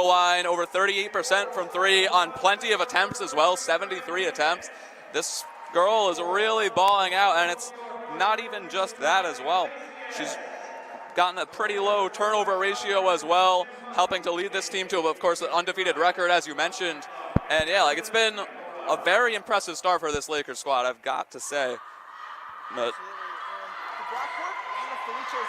goal line, over 38% from three on plenty of attempts as well, 73 attempts. This girl is really balling out, and it's not even just that as well. She's gotten a pretty low turnover ratio as well, helping to lead this team to, of course, an undefeated record, as you mentioned. And yeah, like, it's been a very impressive start for this Lakers squad, I've got to say. But for Brockport, Anna Felice is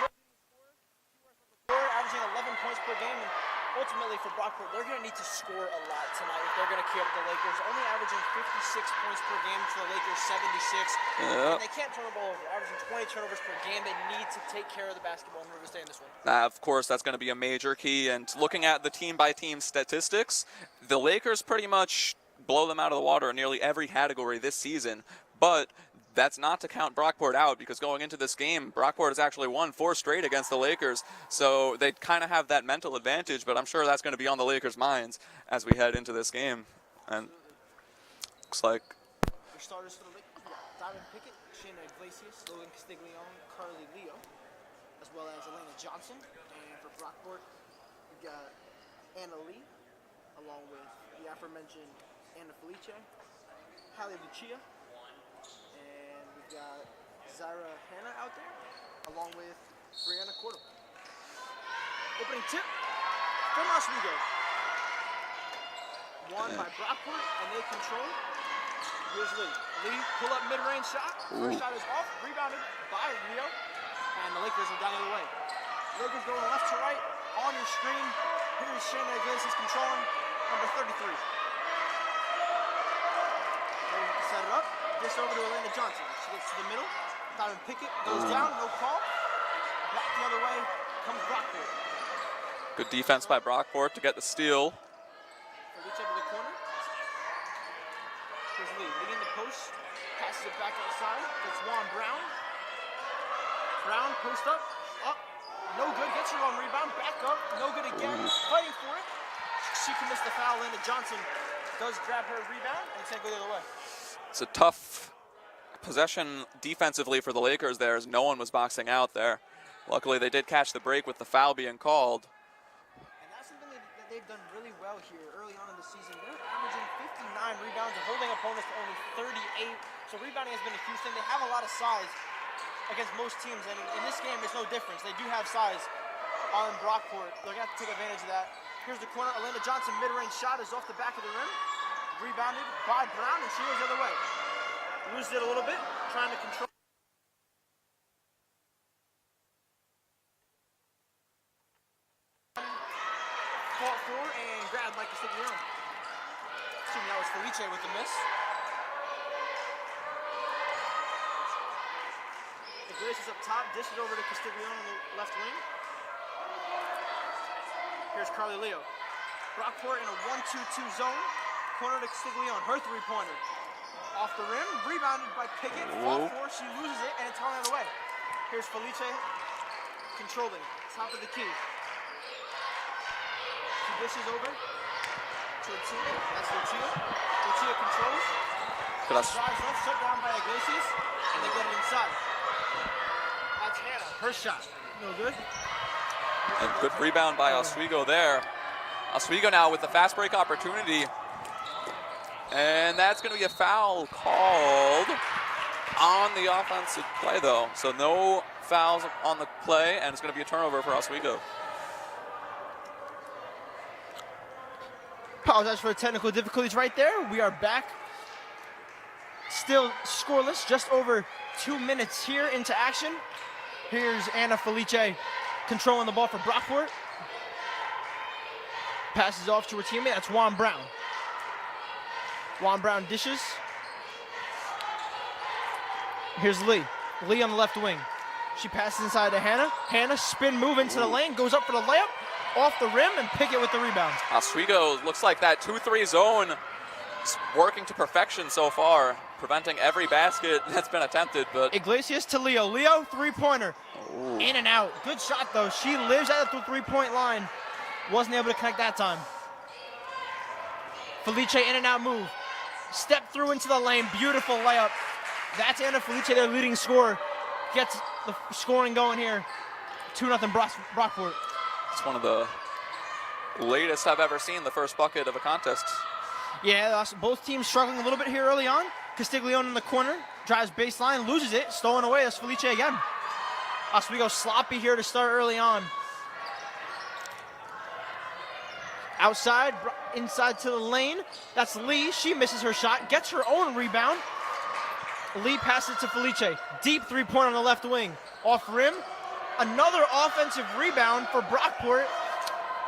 averaging 11 points per game, and ultimately for Brockport, they're going to need to score a lot tonight if they're going to keep up the Lakers. Only averaging 56 points per game for the Lakers, 76. And they can't turn the ball over. Averaging 20 turnovers per game. They need to take care of the basketball in order to stay in this one. Of course, that's going to be a major key. And looking at the team-by-team statistics, the Lakers pretty much blow them out of the water in nearly every category this season. But that's not to count Brockport out, because going into this game, Brockport has actually won 4 straight against the Lakers. So they kind of have that mental advantage, but I'm sure that's going to be on the Lakers' minds as we head into this game. And looks like your starters for the Lakers, we got Diamond Pickett, Shayna Iglesias, Logan Castiglione, Carly Leo, as well as Elena Johnson. And for Brockport, we got Anna Lee, along with the aforementioned Anna Felice, Hallie Lucia, and we've got Zaira Hanna out there, along with Brianna Cordova. Opening tip from Oswego. Won by Brockport, and they control. Here's Lee. Lee, pull up mid-range shot. First shot is off, rebounded by Leo, and the Lakers are down the other way. Lakers going left to right on your screen. Here's Shayna Iglesias controlling, number 33. Set it up. This over to Elena Johnson. She gets to the middle. Diamond Pickett goes down, no call. Back the other way comes Brockport. good defense by Brockport to get the steal. Felice to the corner. Here's Lee. Lee in the post. Passes it back outside. Gets Juan Brown. Brown post up. Up. No good. Gets her own rebound. Back up. No good again. Fighting for it. She commits the foul. Elena Johnson does grab her rebound, and it's going to go the other way. It's a tough possession defensively for the Lakers there, as no one was boxing out there. Luckily, they did catch the break with the foul being called. And that's something that they've done really well here early on in the season. They're averaging 59 rebounds and holding opponents to only 38. So rebounding has been a huge thing. They have a lot of size against most teams, and in this game, it's no difference. They do have size on Brockport. They're going to have to take advantage of that. Here's the corner. Elena Johnson, mid-range shot is off the back of the rim. Rebounded by Brown, and she goes the other way. Loses it a little bit, trying to control. Fought for and grabbed by Castiglione. Assuming that was Felice with the miss. Iglesias up top, dishes over to Castiglione on the left wing. Here's Carly Leo. Brockport in a 1-2-2 zone. Corner to Castiglione, her three-pointer. Off the rim, rebounded by Pickett. Fought for, she loses it, and it's on the other way. Here's Felice controlling, top of the key. She dishes over to Lucia. That's Lucia. Lucia controls. Drives left, shut down by Iglesias, and they get it inside. That's Hannah. Her shot. No good. And good rebound by Oswego there. Oswego now with the fast break opportunity. And that's going to be a foul called on the offensive play, though. So no fouls on the play, and it's going to be a turnover for Oswego. Apologize for the technical difficulties right there. We are back. Still scoreless, just over 2 minutes here into action. Here's Anna Felice controlling the ball for Brockport. Passes off to her teammate. That's Juan Brown. Juan Brown dishes. Here's Lee. Lee on the left wing. She passes inside to Hannah. Hannah spin move into the lane. Goes up for the layup. Off the rim, and Pickett with the rebound. Oswego looks like that 2-3 zone is working to perfection so far, preventing every basket that's been attempted. But Iglesias to Leo. Leo, three-pointer. In and out. Good shot, though. She lives at the three-point line. Wasn't able to connect that time. Felice in and out move. Step through into the lane. Beautiful layup. That's Anna Felice, their leading scorer. Gets the scoring going here. 2-0 Brockport. it's one of the latest I've ever seen the first bucket of a contest. Yeah, both teams struggling a little bit here early on. Castiglione in the corner, drives baseline, loses it, stolen away. That's Felice again. Oswego sloppy here to start early on. Outside, inside to the lane. That's Lee. She misses her shot, gets her own rebound. Lee passes it to Felice. Deep three-pointer on the left wing. Off rim. Another offensive rebound for Brockport.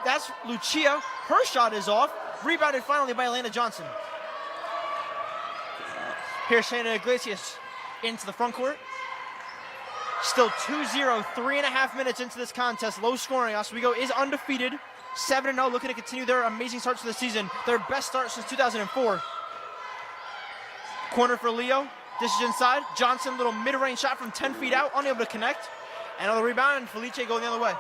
That's Lucia. Her shot is off. Rebounded finally by Elena Johnson. Here's Shayna Iglesias into the front court. Still 2-0, 3.5 minutes into this contest. Low scoring. Oswego is undefeated. 7-0, looking to continue their amazing starts to the season. Their best start since 2004. Corner for Leo. This is inside. Johnson, little mid-range shot from 10 feet out, unable to connect. Another rebound, and Felice going the other way.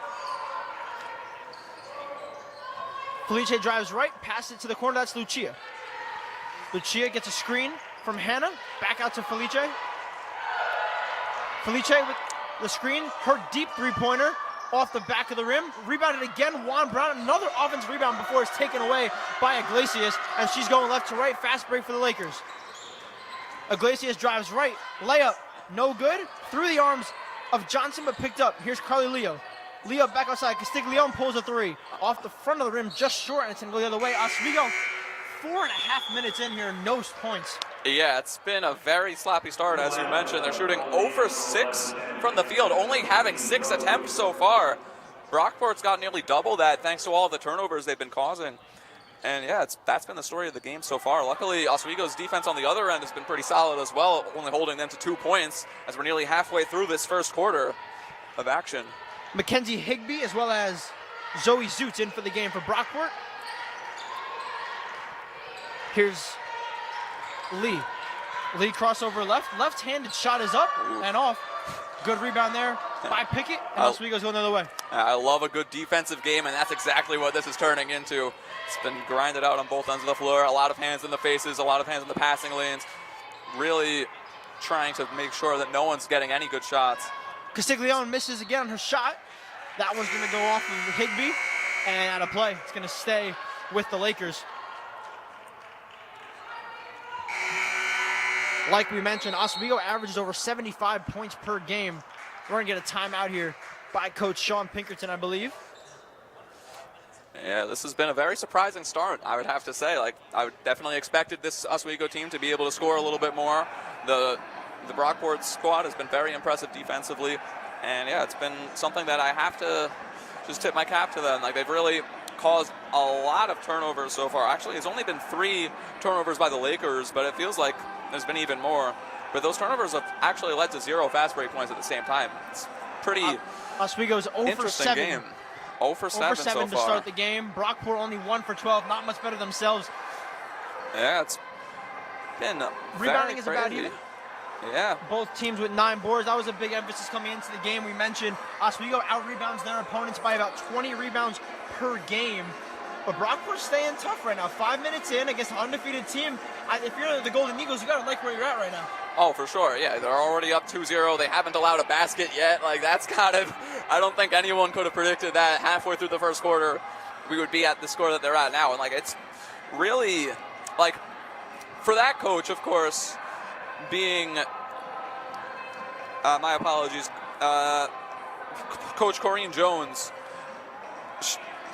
Felice drives right, passes it to the corner. That's Lucia. Lucia gets a screen from Hannah. Back out to Felice. Felice with the screen. Her deep three-pointer off the back of the rim. Rebounded again. Juan Brown, another offensive rebound before it's taken away by Iglesias. And she's going left to right. Fast break for the Lakers. Iglesias drives right. Layup, no good. Through the arms of Johnson, but picked up. Here's Carly Leo. Leo back outside. Castiglione pulls a three. Off the front of the rim, just short, and it's going to go the other way. Oswego, 4.5 minutes in here, no points. Yeah, it's been a very sloppy start, as you mentioned. They're shooting 0 for 6 from the field, only having 6 attempts so far. Brockport's got nearly double that thanks to all the turnovers they've been causing. And yeah, that's been the story of the game so far. Luckily, Oswego's defense on the other end has been pretty solid as well, only holding them to 2 points as we're nearly halfway through this first quarter of action. Mackenzie Higbee as well as Zoe Zoot in for the game for Brockport. Here's Lee. Lee crossover left. Left-handed shot is up and off. Good rebound there by Pickett, and Oswego's going the other way. I love a good defensive game, and that's exactly what this is turning into. It's been grinded out on both ends of the floor. A lot of hands in the faces, a lot of hands in the passing lanes. Really trying to make sure that no one's getting any good shots. Castiglione misses again on her shot. That one's going to go off of Higbee and out of play. It's going to stay with the Lakers. Like we mentioned, Oswego averages over 75 points per game. We're going to get a timeout here by Coach Sean Pinkerton, I believe. Yeah, this has been a very surprising start, I would have to say. Like, I would definitely expected this Oswego team to be able to score a little bit more. The Brockport squad has been very impressive defensively. And yeah, it's been something that I have to just tip my cap to them. Like, they've really caused a lot of turnovers so far. Actually, it's only been 3 turnovers by the Lakers, but it feels like there's been even more. But those turnovers have actually led to 0 fast break points at the same time. It's pretty Oswego's 0 for 7. Game. 0 for 7 so far. To start the game. Brockport only 1 for 12. Not much better themselves. Yeah, it's been rebounding very is about even. Yeah. Both teams with 9 boards. That was a big emphasis coming into the game. We mentioned Oswego out-rebounds their opponents by about 20 rebounds per game. But Brockport's staying tough right now. 5 minutes in against an undefeated team. If you're the Golden Eagles, you got to like where you're at right now. Oh, for sure. Yeah, they're already up 2-0. They haven't allowed a basket yet. Like, that's kind of, I don't think anyone could have predicted that halfway through the first quarter we would be at the score that they're at now. And, like, it's really, like, for that coach, of course, being, my apologies, Coach Corrine Jones,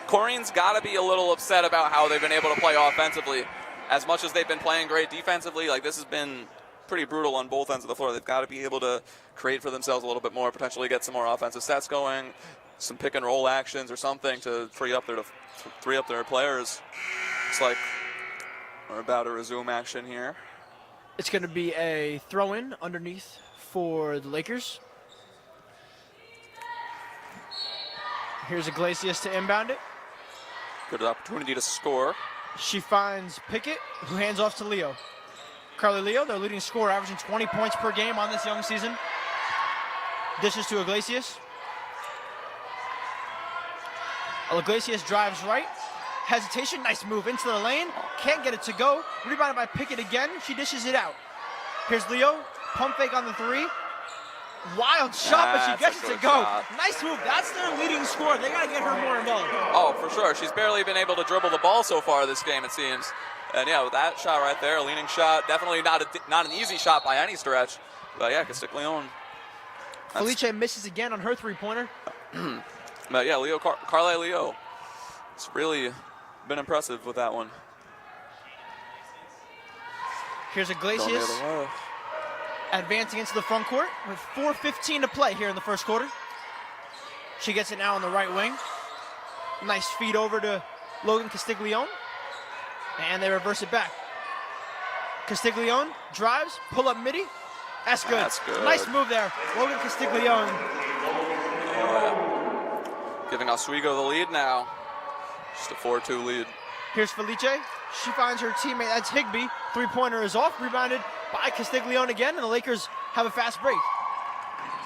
Corrine's got to be a little upset about how they've been able to play offensively. As much as they've been playing great defensively, like, this has been pretty brutal on both ends of the floor. They've got to be able to create for themselves a little bit more, potentially get some more offensive sets going, some pick and roll actions or something to free up their players. It's like we're about to resume action here. It's going to be a throw-in underneath for the Lakers. Here's Iglesias to inbound it. Good opportunity to score. She finds Pickett, who hands off to Leo. Carly Leo, their leading scorer, averaging 20 points per game on this young season. Dishes to Iglesias. Iglesias drives right. Hesitation, nice move into the lane. Can't get it to go. Rebounded by Pickett again. She dishes it out. Here's Leo, pump fake on the 3. Wild shot, but she That's gets a it to good go. shot. Nice move. That's their leading scorer. They got to get her more involved. Oh, for sure. She's barely been able to dribble the ball so far this game, it seems. And yeah, with that shot right there, a leaning shot, definitely not an easy shot by any stretch. But yeah, Castiglione. Felice misses again on her three-pointer. But yeah, Carly Leo. It's really been impressive with that one. Here's Going the Iglesias other way. advancing into the front court with 4:15 to play here in the first quarter. She gets it now on the right wing. Nice feed over to Logan Castiglione. And they reverse it back. Castiglione drives, pull up midi. That's good. That's good. Nice move there. Logan Castiglione. Giving Oswego the lead now. Just a 4-2 lead. Here's Felice. She finds her teammate. That's Higbee. Three-pointer is off. Rebounded by Castiglione again, and the Lakers have a fast break.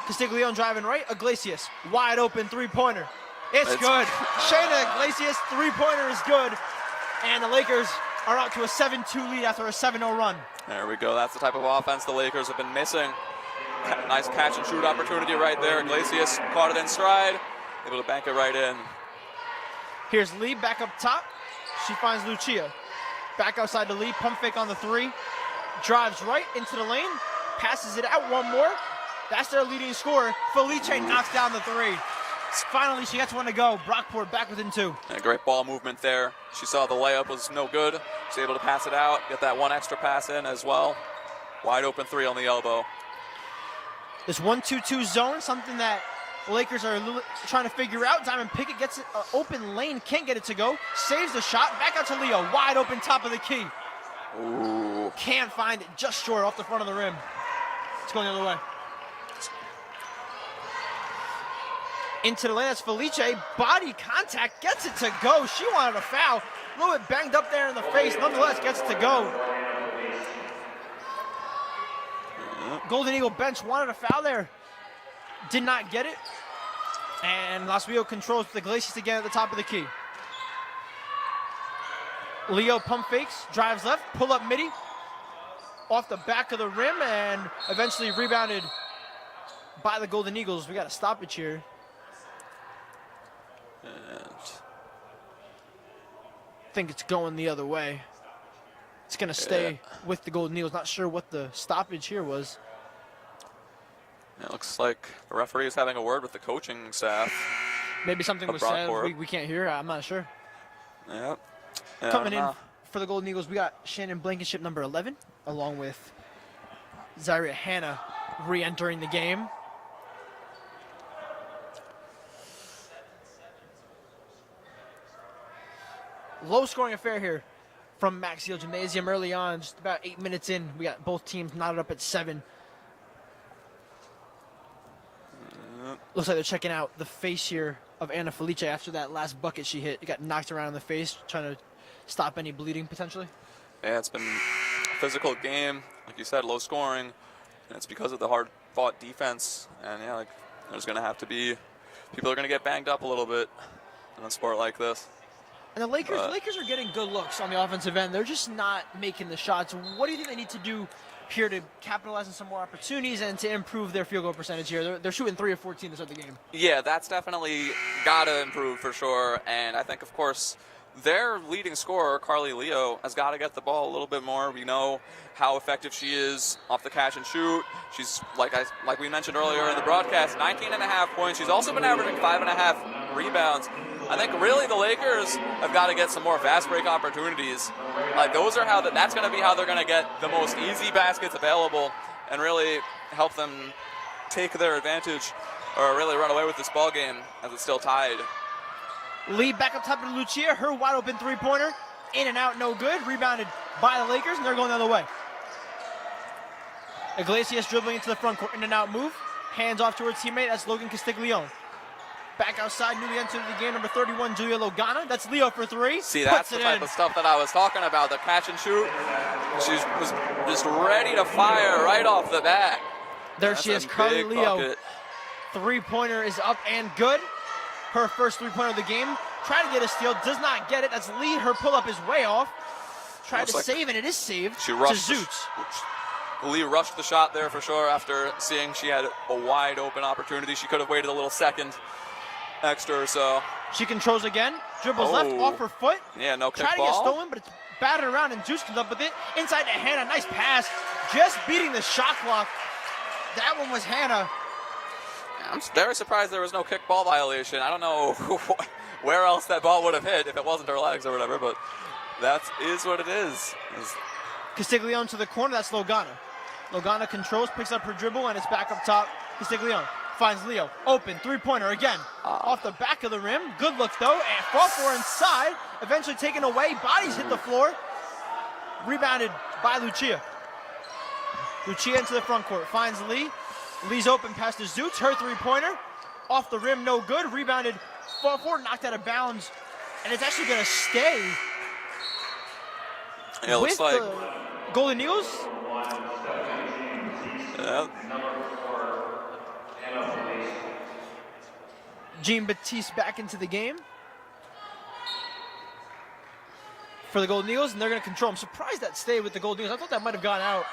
Castiglione driving right. Iglesias. Wide open three-pointer. It's good. Shayna Iglesias, three-pointer is good. And the Lakers are out to a 7-2 lead after a 7-0 run. There we go. That's the type of offense the Lakers have been missing. Nice catch and shoot opportunity right there. Iglesias caught it in stride. Able to bank it right in. Here's Lee back up top. She finds Lucia. Back outside to Lee. Pump fake on the three. Drives right into the lane. Passes it out one more. That's their leading scorer. Felice knocks down the three. Finally, she gets one to go. Brockport back within two. And a great ball movement there. She saw the layup was no good. She's able to pass it out. Get that one extra pass in as well. Wide open three on the elbow. This 1-2-2 zone, something that the Lakers are trying to figure out. Diamond Pickett gets it open lane, can't get it to go. Saves the shot, back out to Leo. Wide open top of the key. Ooh. Can't find it, just short off the front of the rim. It's going the other way. Into the lane, that's Felice. Body contact, gets it to go. She wanted a foul. A little bit banged up there in the face. Nonetheless, gets it to go. Golden Eagle bench wanted a foul there. Did not get it. And Oswego controls the Iglesias again at the top of the key. Leo pump fakes, drives left, pull up midi. Off the back of the rim and eventually rebounded by the Golden Eagles. We got a stoppage here. I think it's going the other way. It's going to stay with the Golden Eagles. Not sure what the stoppage here was. It looks like the referee is having a word with the coaching staff. Maybe something was said we can't hear. I'm not sure. Yep. Coming in for the Golden Eagles, we got Shannon Blankenship, number 11, along with Zaria Hanna re-entering the game. Low-scoring affair here from Maxfield Gymnasium early on. Just about 8 minutes in, we got both teams knotted up at 7. Looks like they're checking out the face here of Anna Felice after that last bucket she hit. It got knocked around in the face, trying to stop any bleeding potentially. Yeah, it's been a physical game. Like you said, low scoring. And it's because of the hard-fought defense. And yeah, like there's going to have to be, people are going to get banged up a little bit in a sport like this. And the Lakers are getting good looks on the offensive end. They're just not making the shots. What do you think they need to do here to capitalize on some more opportunities and to improve their field goal percentage here? They're shooting 3 of 14 to start the game. Yeah, that's definitely got to improve for sure. And I think, of course, their leading scorer, Carly Leo, has got to get the ball a little bit more. We know how effective she is off the catch and shoot. She's, like we mentioned earlier in the broadcast, 19.5 points. She's also been averaging 5.5 rebounds. I think really the Lakers have got to get some more fast break opportunities. Like those are that's going to be how they're going to get the most easy baskets available and really help them take their advantage or really run away with this ball game as it's still tied. Lee back up top to Lucia, her wide open three-pointer, in and out, no good. Rebounded by the Lakers, and they're going the other way. Iglesias dribbling into the front court, in and out move. Hands off to her teammate, that's Logan Castiglione. Back outside, newly entered the game, number 31, Julia Logana. That's Leo for 3. See, that's the type of stuff that I was talking about, the catch and shoot. She was just ready to fire right off the bat. There she is, Carly Leo. Three-pointer is up and good. Her first three-pointer of the game. Try to get a steal, does not get it. That's Lee. Her pull-up is way off. Tried to save, and it is saved. She rushed. To Zoots. Lee rushed the shot there for sure after seeing she had a wide open opportunity. She could have waited a little second extra or so. She controls again, dribbles left off her foot. Yeah, no kick Try to ball. get stolen, but it's battered around, and Juice comes up with it. Inside to Hannah, nice pass. Just beating the shot clock. That one was Hannah. I'm very surprised there was no kick ball violation. I don't know where else that ball would have hit if it wasn't her legs or whatever, but that is what it is. Castiglione to the corner, that's Logana. Logana controls, picks up her dribble, and it's back up top. Castiglione finds Leo, open, three-pointer again. Off the back of the rim, good look though, and fought for inside, eventually taken away, bodies hit the floor. Rebounded by Lucia. Lucia into the front court, finds Lee. Lee's open past the Zoots, her three-pointer. Off the rim, no good, rebounded, fought for, knocked out of bounds, and it's actually gonna stay. Yeah, it looks like the Golden Eagles. Yeah. Jean-Baptiste back into the game for the Golden Eagles, and they're going to control. I'm surprised that stayed with the Golden Eagles. I thought that might have gone out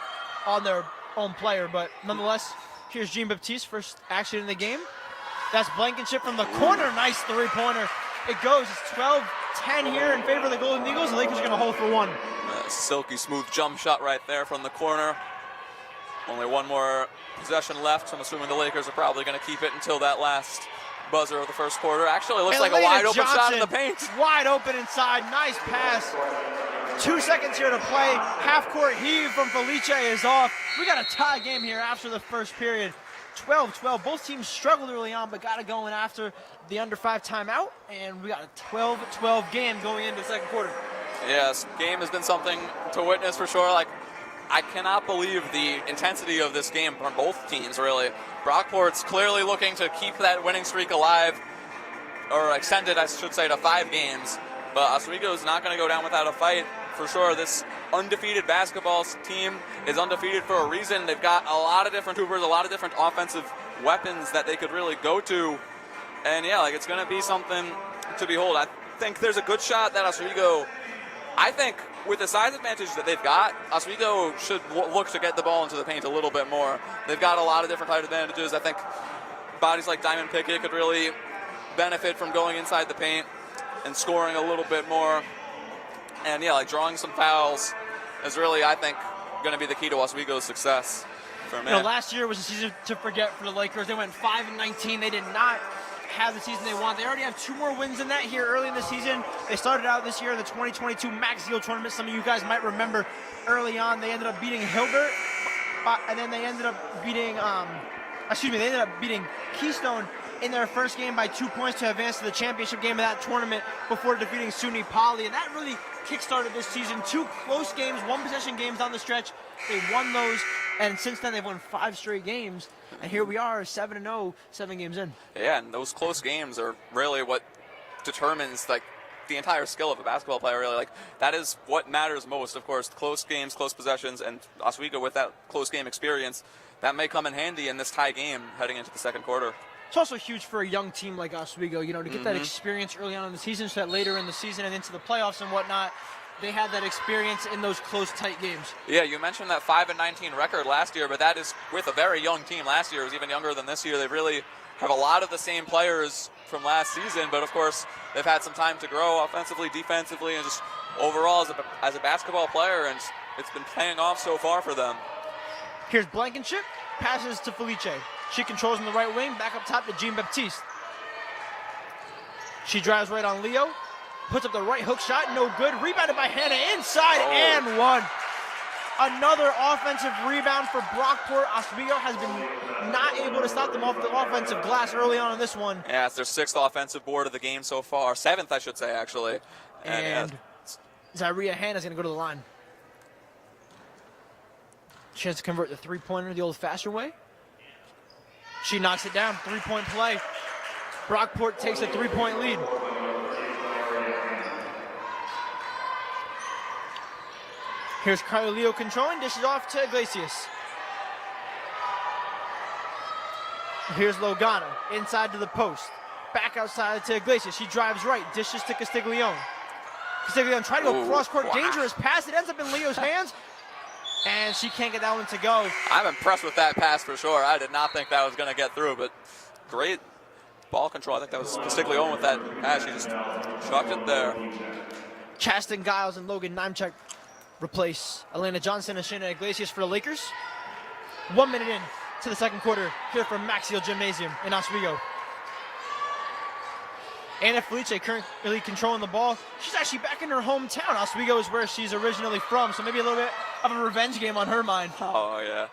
on their own player, but nonetheless, here's Jean-Baptiste, first action in the game. That's Blankenship from the corner. Nice three-pointer. It goes. It's 12-10 here in favor of the Golden Eagles. The Lakers are going to hold for one. Silky smooth jump shot right there from the corner. Only one more possession left. So I'm assuming the Lakers are probably going to keep it until that last buzzer of the first quarter. Actually, it looks like a wide open shot in the paint. Wide open inside. Nice pass. 2 seconds here to play. Half court heave from Felice is off. We got a tie game here after the first period. 12-12. Both teams struggled early on, but got it going after the under 5 timeout. And we got a 12-12 game going into the second quarter. Yes, game has been something to witness for sure. Like, I cannot believe the intensity of this game from both teams, really. Brockport's clearly looking to keep that winning streak alive, or extend it, I should say, to 5 games. But Oswego's not going to go down without a fight. For sure, this undefeated basketball team is undefeated for a reason. They've got a lot of different hoopers, a lot of different offensive weapons that they could really go to. And yeah, like, it's going to be something to behold. I think there's a good shot that Oswego, I think with the size advantage that they've got, Oswego should look to get the ball into the paint a little bit more. They've got a lot of different height advantages. I think bodies like Diamond Pickett could really benefit from going inside the paint and scoring a little bit more. And yeah, like, drawing some fouls is really, I think, going to be the key to Oswego's success. For me. You know, last year was a season to forget for the Lakers. They went 5-19. They did not have the season they want. They already have 2 more wins than that here early in the season. They started out this year in the 2022 Max Deal tournament. Some of you guys might remember early on they ended up beating Hilbert, and then they ended up beating they ended up beating Keystone in their first game by 2 points to advance to the championship game of that tournament before defeating SUNY Poly. And that really kick-started this season. 2 close games, 1-possession games down the stretch. They won those, and since then they've won 5 straight games. And here we are, 7-0, 7 games in. Yeah, and those close games are really what determines, like, the entire skill of a basketball player, really. Like, that is what matters most, of course. Close games, close possessions, and Oswego with that close game experience, that may come in handy in this tie game heading into the second quarter. It's also huge for a young team like Oswego, you know, to get that experience early on in the season so that later in the season and into the playoffs and whatnot, they had that experience in those close, tight games. Yeah, you mentioned that 5-19 record last year, but that is with a very young team. Last year was even younger than this year. They really have a lot of the same players from last season, but of course they've had some time to grow offensively, defensively, and just overall as a basketball player, and it's been paying off so far for them. Here's Blankenship, passes to Felice. She controls in the right wing, back up top to Jean-Baptiste. She drives right on Leo, puts up the right hook shot, no good. Rebounded by Hannah inside and one. Another offensive rebound for Brockport. Oswego has been not able to stop them off the offensive glass early on in this one. Yeah, it's their 6th offensive board of the game so far. 7th, I should say, actually. And Zaria Hannah's going to go to the line. Chance to convert the three-pointer the old-fashioned way. She knocks it down. 3-point play. Brockport takes a 3-point lead. Here's Kylie Leo controlling. Dishes off to Iglesias. Here's Logana. Inside to the post. Back outside to Iglesias. She drives right. Dishes to Castiglione. Castiglione tried to go cross-court. Dangerous pass. It ends up in Leo's hands. And she can't get that one to go. I'm impressed with that pass for sure. I did not think that was going to get through, but great ball control. I think that was Castiglione with that pass. She just chucked it there. Chasten Giles and Logan Nimechek replace Elena Johnson and Shayna Iglesias for the Lakers. 1 minute in to the second quarter here from Maxiel Gymnasium in Oswego. Anna Felice currently controlling the ball. She's actually back in her hometown. Oswego is where she's originally from, so maybe a little bit of a revenge game on her mind. Oh, yeah.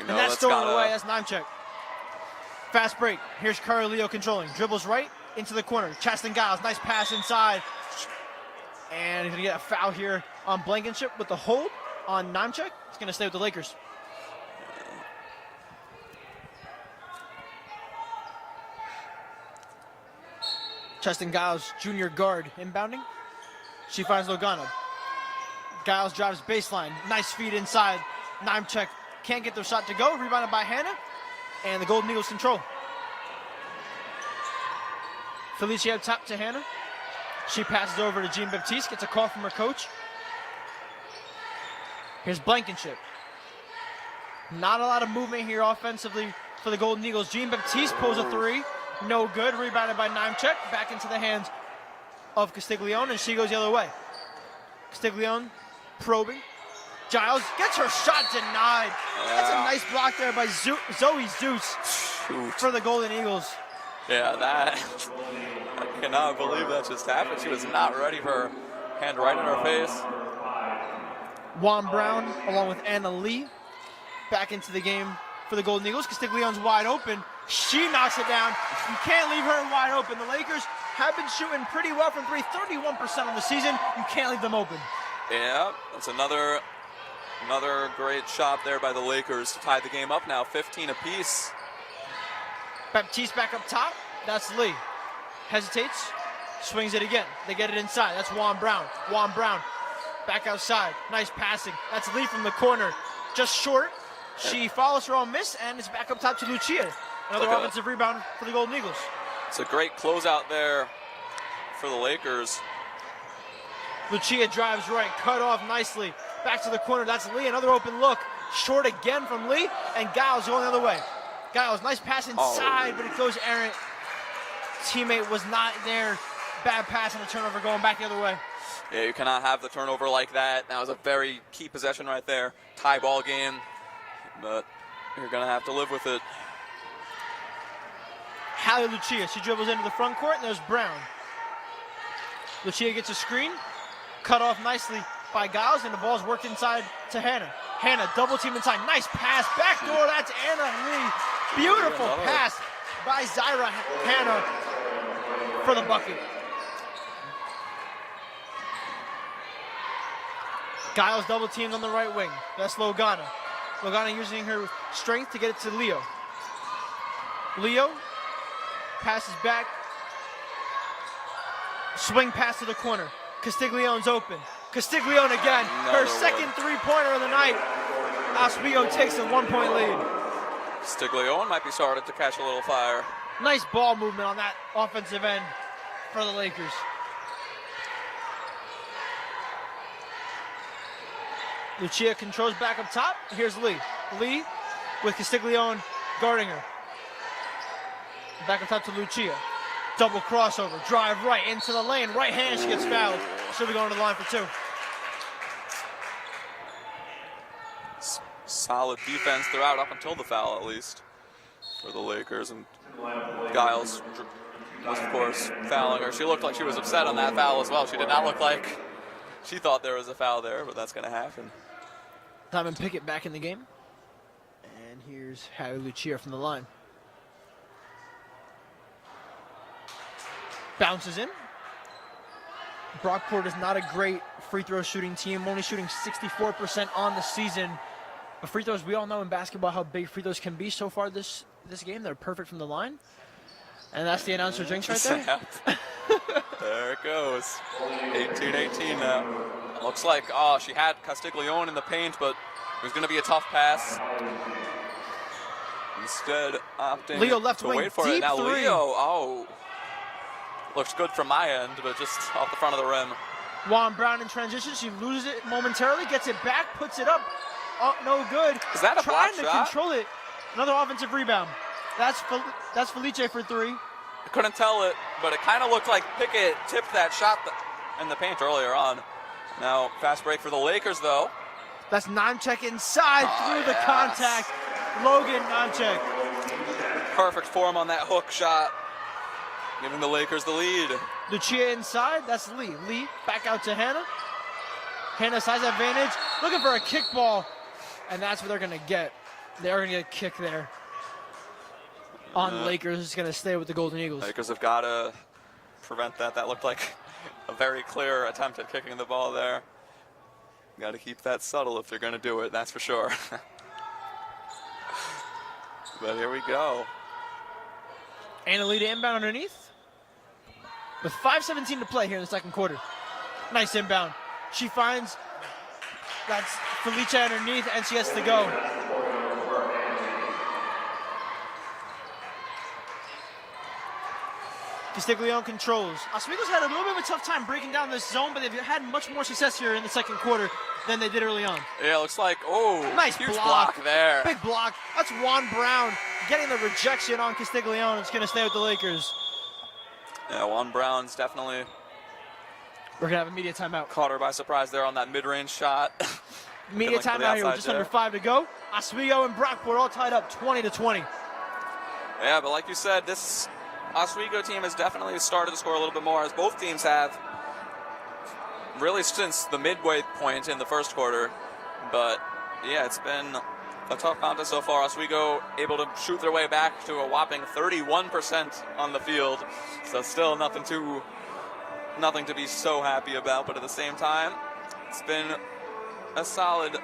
And that's stolen away. That's Nimechek. Fast break. Here's Carly Leo controlling. Dribbles right into the corner. Chasten Giles, nice pass inside. And he's going to get a foul here on Blankenship with the hold on Nimechek. He's going to stay with the Lakers. Chasten Giles, junior guard, inbounding. She finds Logano. Giles drives baseline. Nice feed inside. Nimechek can't get the shot to go. Rebounded by Hannah. And the Golden Eagles control. Felicia up top to Hannah. She passes over to Jean Baptiste. Gets a call from her coach. Here's Blankenship. Not a lot of movement here offensively for the Golden Eagles. Jean Baptiste pulls a three. No good. Rebounded by Nimechek. Back into the hands of Castiglione, and she goes the other way. Castiglione probing. Giles gets her shot denied. Yeah. That's a nice block there by Zoe Zeus for the Golden Eagles. Yeah, I cannot believe that just happened. She was not ready for her hand right in her face. Juan Brown, along with Anna Lee, back into the game for the Golden Eagles. Castiglione's wide open. She knocks it down. You can't leave her wide open. The Lakers have been shooting pretty well from three, 31% on the season. You can't leave them open. Yeah, that's another great shot there by the Lakers to tie the game up now, 15 apiece. Baptiste back up top. That's Lee. Hesitates. Swings it again. They get it inside. That's Juan Brown. Juan Brown back outside. Nice passing. That's Lee from the corner. Just short. She follows her own miss, and it's back up top to Lucia. Another offensive rebound for the Golden Eagles. It's a great closeout there for the Lakers. Lucia drives right, cut off nicely. Back to the corner, that's Lee, another open look. Short again from Lee, and Giles going the other way. Giles, nice pass inside, but it goes errant. Teammate was not there. Bad pass and a turnover going back the other way. Yeah, you cannot have the turnover like that. That was a very key possession right there. Tie ball game, but you're going to have to live with it. Hallie Lucia, she dribbles into the front court, and there's Brown. Lucia gets a screen, cut off nicely by Giles, and the ball's worked inside to Hannah. Hannah, double team inside, nice pass, back door, that's Anna Lee. Beautiful pass by Zyra Hannah for the bucket. Giles double teamed on the right wing, that's Logana. Logana using her strength to get it to Leo. Leo passes back. Swing pass to the corner. Castiglione's open. Castiglione again. Her second three-pointer of the night. Oswego takes a 1-point lead. Castiglione might be starting to catch a little fire. Nice ball movement on that offensive end for the Lakers. Lucia controls back up top. Here's Lee. Lee with Castiglione guarding her. Back up top to Lucia. Double crossover. Drive right into the lane. Right hand, she gets fouled. She'll be going to the line for two. Solid defense throughout up until the foul, at least, for the Lakers. And Giles was, of course, fouling her. She looked like she was upset on that foul as well. She did not look like she thought there was a foul there, but that's going to happen. Diamond Pickett back in the game. And here's Harry Lucia from the line. Bounces in. Brockport is not a great free throw shooting team, only shooting 64% on the season. But free throws, we all know in basketball how big free throws can be so far this game. They're perfect from the line. And that's the announcer jinx right there. There it goes. 18-18 now. Looks like, she had Castiglione in the paint, but it was going to be a tough pass. Instead, opting Leo left to wing, wait for deep it. Now three. Leo, looks good from my end, but just off the front of the rim. Juan Brown in transition. She loses it momentarily, gets it back, puts it up. Oh, no good. Is that a block Trying to shot? control it. Another offensive rebound. That's Felice for 3. I couldn't tell it, but it kind of looked like Pickett tipped that shot in the paint earlier on. Now, fast break for the Lakers, though. That's Noncheck inside through the contact. Logan Noncheck. Perfect form on that hook shot, giving the Lakers the lead. Lucia inside. That's Lee. Lee back out to Hannah. Hannah size advantage. Looking for a kickball. And that's what they're going to get. They're going to get a kick there. On Lakers, is going to stay with the Golden Eagles. Lakers have got to prevent that. That looked like a very clear attempt at kicking the ball there. Got to keep that subtle if they're going to do it, that's for sure. But here we go. Annalita inbound underneath. With 5:17 to play here in the second quarter. Nice inbound. She finds that's Felice underneath, and she has to go. Castiglione controls. Oswego's had a little bit of a tough time breaking down this zone, but they've had much more success here in the second quarter than they did early on. Yeah, it looks like, nice huge block there. Big block. That's Juan Brown getting the rejection on Castiglione. It's going to stay with the Lakers. Yeah, Juan Brown's definitely We're going to have a media timeout. caught her by surprise there on that mid-range shot. Media timeout here with just under 5 to go. Oswego and Brockport all tied up 20-20. Yeah, but like you said, this Oswego team has definitely started to score a little bit more, as both teams have, really since the midway point in the first quarter. But yeah, it's been a tough contest so far. Oswego able to shoot their way back to a whopping 31% on the field, so still nothing to be so happy about. But at the same time, it's been a solid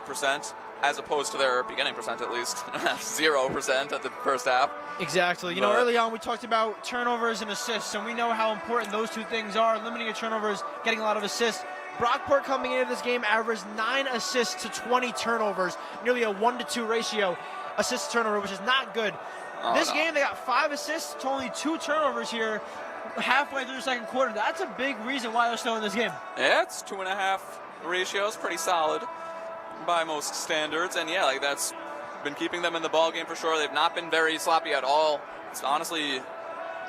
percent, as opposed to their beginning percent, at least 0% at the first half. Exactly. You know, early on we talked about turnovers and assists, and we know how important those two things are. Limiting your turnovers, getting a lot of assists. Brockport coming into this game averaged 9 assists to 20 turnovers, nearly a 1-to-2 ratio assist to turnover, which is not good. This game they got 5 assists to only 2 turnovers here halfway through the second quarter. That's a big reason why they're still in this game. Yeah, it's 2.5 ratios, pretty solid by most standards, and yeah, like that's been keeping them in the ball game for sure. They've not been very sloppy at all. It's honestly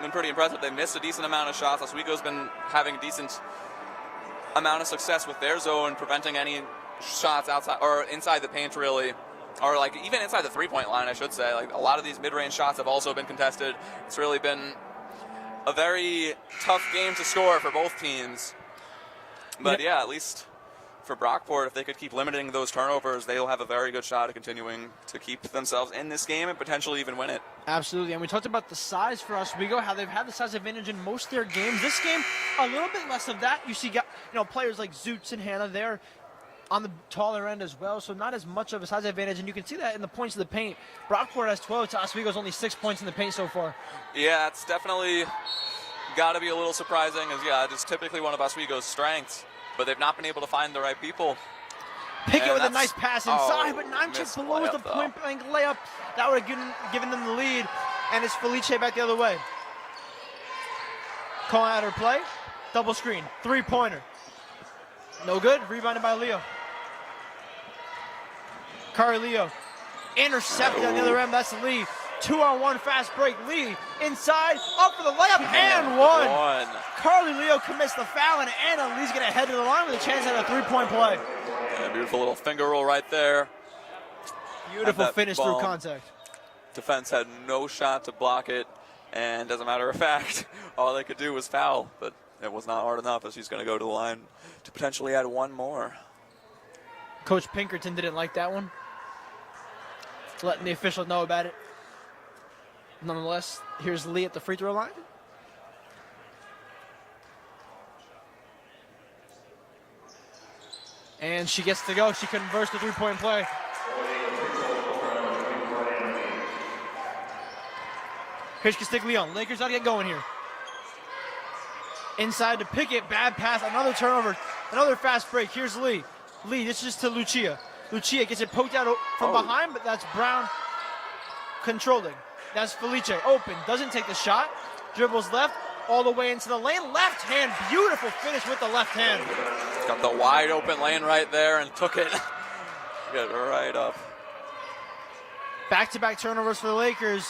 been pretty impressive. They've missed a decent amount of shots. Oswego's been having a decent amount of success with their zone, preventing any shots outside or inside the paint, really, or like even inside the three-point line, I should say. Like a lot of these mid-range shots have also been contested. It's really been a very tough game to score for both teams. But yeah, at least for Brockport, if they could keep limiting those turnovers, they'll have a very good shot at continuing to keep themselves in this game and potentially even win it. Absolutely, and we talked about the size for Oswego, how they've had the size advantage in most of their games. This game, a little bit less of that. You see, players like Zoots and Hannah, they're on the taller end as well, so not as much of a size advantage, and you can see that in the points of the paint. Brockport has 12 to Oswego's only 6 points in the paint so far. Yeah, it's definitely got to be a little surprising, as it's typically one of Oswego's strengths, but they've not been able to find the right people. Pickett with a nice pass inside, but Noncheck blows the point-blank layup. That would have given them the lead, and it's Felice back the other way. Calling out her play. Double screen. Three-pointer. No good. Rebounded by Leo. Leo intercepted on the other end. That's Lee. 2-on-1 fast break. Lee inside, up for the layup, and one. Carly Leo commits the foul, and Anna Lee's going to head to the line with a chance at a three-point play. Yeah, beautiful little finger roll right there. Beautiful finish through contact. Defense had no shot to block it, and as a matter of fact, all they could do was foul, but it was not hard enough, as she's going to go to the line to potentially add one more. Coach Pinkerton didn't like that one. Letting the official know about it. Nonetheless, here's Lee at the free throw line. And she gets to go. She converts the three-point play. Here's Castiglione. Lakers got to get going here. Inside to Pickett. Bad pass. Another turnover. Another fast break. Here's Lee. Lee, this is to Lucia. Lucia gets it poked out from behind, but that's Brown controlling. That's Felice. Open. Doesn't take the shot. Dribbles left. all the way into the lane. Left hand, beautiful finish with the left hand. Got the wide open lane right there and took it. Get right up. Back-to-back turnovers for the Lakers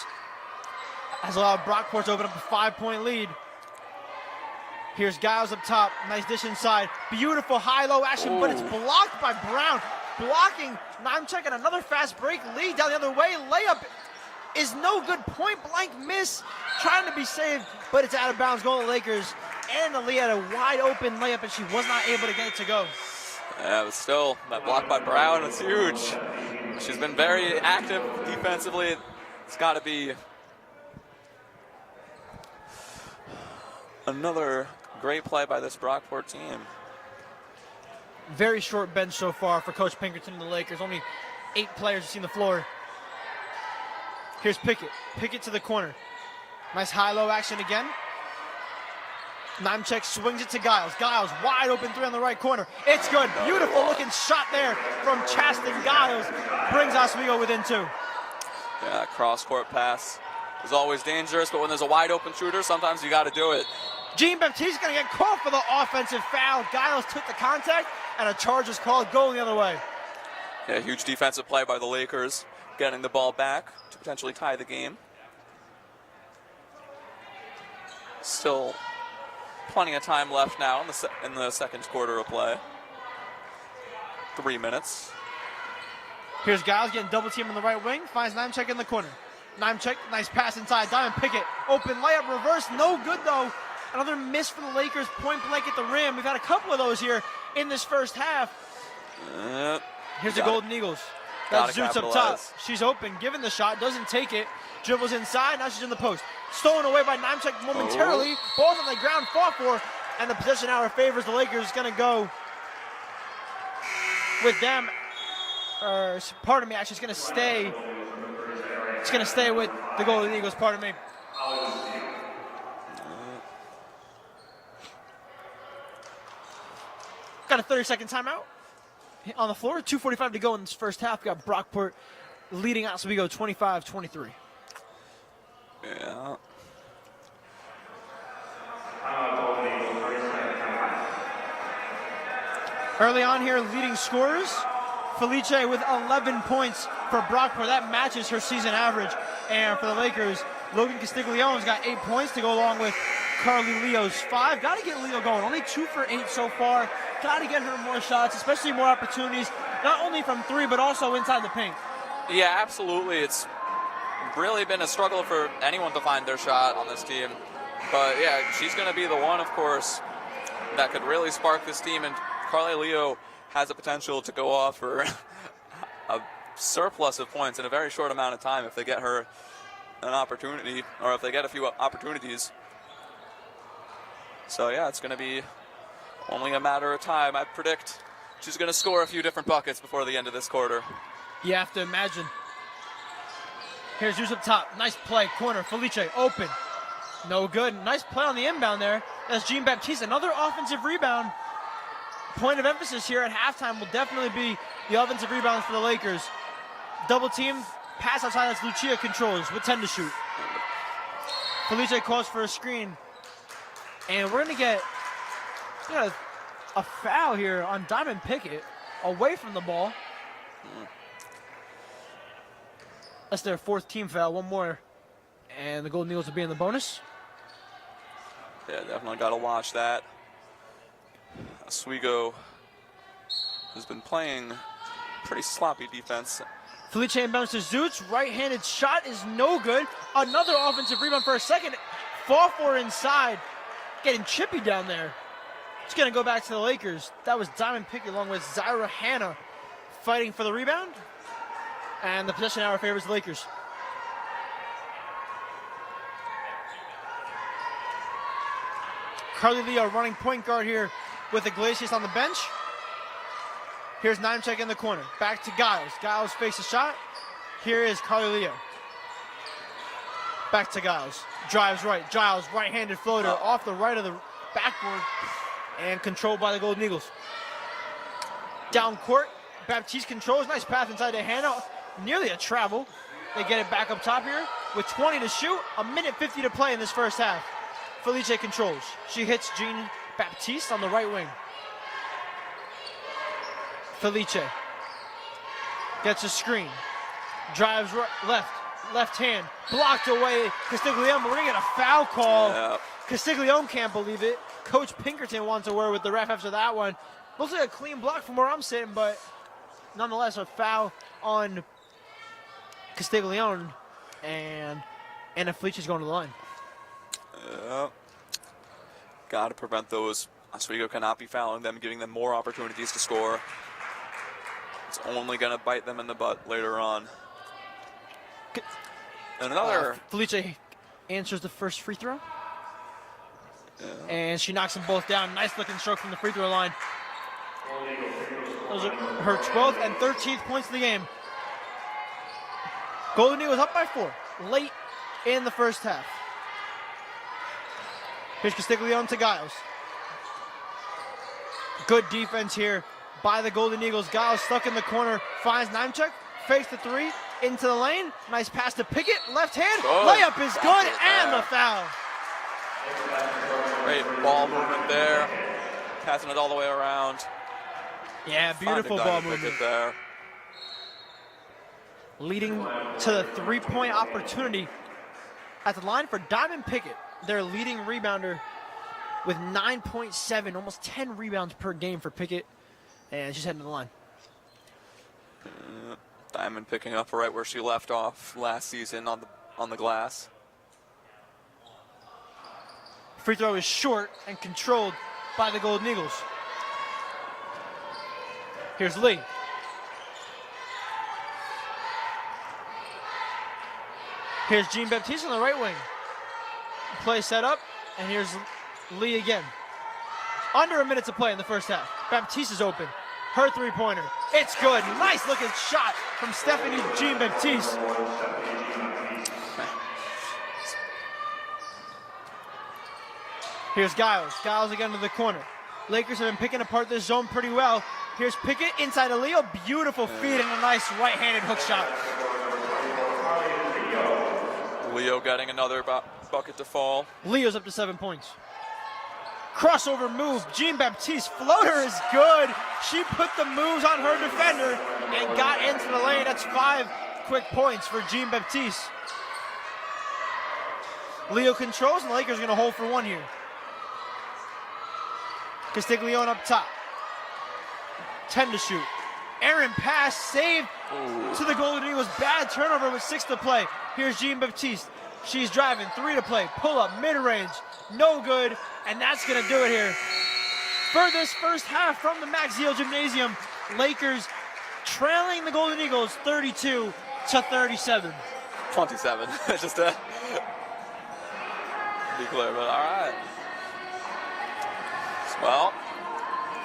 has allowed Brockport to open up a 5-point lead. Here's Giles up top, nice dish inside. Beautiful high-low action, but it's blocked by Brown. Blocking, Nemchek and another fast break lead down the other way. Layup is no good, point-blank miss. Trying to be saved, but it's out of bounds. Goal to Lakers. Anna Lee had a wide-open layup, and she was not able to get it to go. Yeah, but still, that block by Brown is huge. She's been very active defensively. It's got to be another great play by this Brockport team. Very short bench so far for Coach Pinkerton and the Lakers. Only 8 players have seen the floor. Here's Pickett. Pickett to the corner. Nice high-low action again. Nemchek swings it to Giles. Giles, wide open three on the right corner. It's good. Beautiful looking shot there from Chasten Giles. Brings Oswego within 2. Yeah, cross-court pass is always dangerous, but when there's a wide open shooter, sometimes you got to do it. Jean-Baptiste is going to get called for the offensive foul. Giles took the contact, and a charge is called going the other way. Yeah, huge defensive play by the Lakers, getting the ball back to potentially tie the game. Still plenty of time left now in the second quarter of play. 3 minutes. Here's Giles getting double team on the right wing. Finds Nemchek in the corner. Nemchek, nice pass inside. Diamond Pickett, open layup, reverse, no good though. Another miss for the Lakers, point blank at the rim. We've had a couple of those here in this first half. Here's the Golden Eagles. That's Zoots up top. She's open, given the shot, doesn't take it. Dribbles inside, now she's in the post. Stolen away by Nemchek momentarily. Ball's on the ground, fought for, and the possession hour favors the Lakers. Going to go with them. Pardon me, actually, it's going to stay. It's going to stay with the Golden Eagles, pardon me. Got a 30-second timeout on the floor. 2:45 to go in this first half. We got Brockport leading Oswego 25-23. Yeah. Early on here, leading scorers. Felice with 11 points for Brockport. That matches her season average. And for the Lakers, Logan Castiglione's got 8 points to go along with Carly Leo's 5. Got to get Leo going. Only 2 for 8 so far. Got to get her more shots, especially more opportunities, not only from 3, but also inside the paint. Yeah, absolutely. It's really been a struggle for anyone to find their shot on this team. But yeah, she's going to be the one, of course, that could really spark this team. And Carly Leo has the potential to go off for a surplus of points in a very short amount of time if they get her an opportunity, or if they get a few opportunities. So yeah, it's going to be only a matter of time. I predict she's going to score a few different buckets before the end of this quarter. You have to imagine. Here's Zeus up top. Nice play. Corner. Felice open. No good. Nice play on the inbound there. That's Jean-Baptiste. Another offensive rebound. Point of emphasis here at halftime will definitely be the offensive rebounds for the Lakers. Double team. Pass outside. That's Lucia controls with 10 to shoot. Felice calls for a screen. And we're going to get a foul here on Diamond Pickett away from the ball. That's their 4th team foul. One more, and the Golden Eagles will be in the bonus. Yeah, definitely got to watch that. Oswego has been playing pretty sloppy defense. Felice inbounds to Zoots. Right-handed shot is no good. Another offensive rebound for a second. Fall for inside. Getting chippy down there. It's going to go back to the Lakers. That was Diamond Pickett along with Zyra Hanna fighting for the rebound. And the possession hour favors the Lakers. Carly Leo running point guard here with Iglesias on the bench. Here's Nemchek in the corner. Back to Giles. Giles fakes a shot. Here is Carly Leo. Back to Giles. Drives right. Giles, right-handed floater off the right of the backboard and controlled by the Golden Eagles. Down court. Baptiste controls. Nice pass inside to Hanna. Nearly a travel. They get it back up top here with 20 to shoot. 1:50 to play in this first half. Felice controls. She hits Jean Baptiste on the right wing. Felice gets a screen. Drives left hand. Blocked away. Castiglione. We're going to get a foul call. Yeah. Castiglione can't believe it. Coach Pinkerton wants a word with the ref after that one. Looks like a clean block from where I'm sitting, but nonetheless a foul on Castiglione, and Anna Felice is going to the line. Got to prevent those. Oswego cannot be fouling them, giving them more opportunities to score. It's only going to bite them in the butt later on. And another. Felice answers the first free throw. And she knocks them both down. Nice looking stroke from the free throw line. Those are her 12th and 13th points of the game. Golden Eagles up by 4 late in the first half. Here's Castiglione to Giles. Good defense here by the Golden Eagles. Giles stuck in the corner, finds Nemchuk, fakes the 3, into the lane. Nice pass to Pickett, left hand. Layup is good, and the foul. Great ball movement there. Passing it all the way around. Yeah, beautiful ball movement. There. Leading to the 3-point opportunity at the line for Diamond Pickett, their leading rebounder with 9.7, almost 10 rebounds per game for Pickett. And she's heading to the line. Diamond picking up right where she left off last season on the glass. Free throw is short and controlled by the Golden Eagles. Here's Lee. Here's Jean Baptiste on the right wing. Play set up, and here's Lee again. Under a minute to play in the first half. Baptiste is open. Her three-pointer. It's good. Nice looking shot from Stephanie Jean Baptiste. Here's Giles. Giles again to the corner. Lakers have been picking apart this zone pretty well. Here's Pickett inside of Leo. Beautiful feed and a nice right-handed hook shot. Leo getting another bucket to fall. Leo's up to 7 points. Crossover move. Jean Baptiste floater is good. She put the moves on her defender and got into the lane. That's 5 quick points for Jean Baptiste. Leo controls, and the Lakers are going to hold for 1 here. Castiglione up top. 10 to shoot. Aaron pass, save to the Golden Eagles. Bad turnover with 6 to play. Here's Jean Baptiste. She's driving, 3 to play. Pull up, mid-range, no good. And that's going to do it here. For this first half from the Maxfield Gymnasium, Lakers trailing the Golden Eagles 32 to 37. 27, just to be clear, but all right. Well,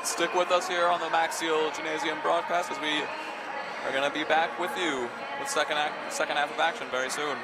stick with us here on the Maxfield Gymnasium broadcast as we are going to be back with you with second half of action very soon.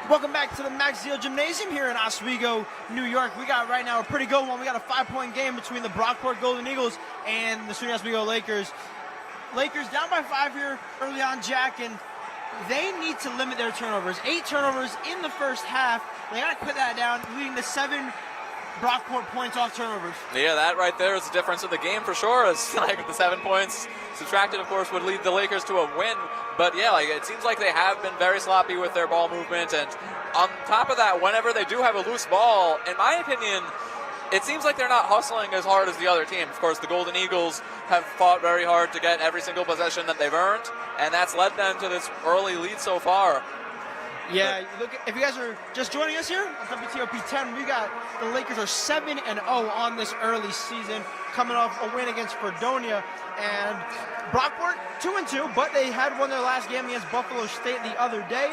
Welcome back to the Max Zeal Gymnasium here in Oswego, New York. We got right now a pretty good one. We got a 5-point game between the Brockport Golden Eagles and the SUNY Oswego Lakers. Lakers down by 5 here early on, Jack, and they need to limit their turnovers. 8 turnovers in the first half. They got to quit that down, leading to 7 Brockport points off turnovers. Yeah, that right there is the difference in the game for sure. As like the 7 points subtracted, of course, would lead the Lakers to a win. But yeah, like it seems like they have been very sloppy with their ball movement, and on top of that, whenever they do have a loose ball, in my opinion, it seems like they're not hustling as hard as the other team. Of course, the Golden Eagles have fought very hard to get every single possession that they've earned, and that's led them to this early lead so far. Yeah, look, if you guys are just joining us here on WTOP 10, we got the Lakers are 7-0 on this early season, coming off a win against Fredonia, and Brockport 2-2, but they had won their last game against Buffalo State the other day.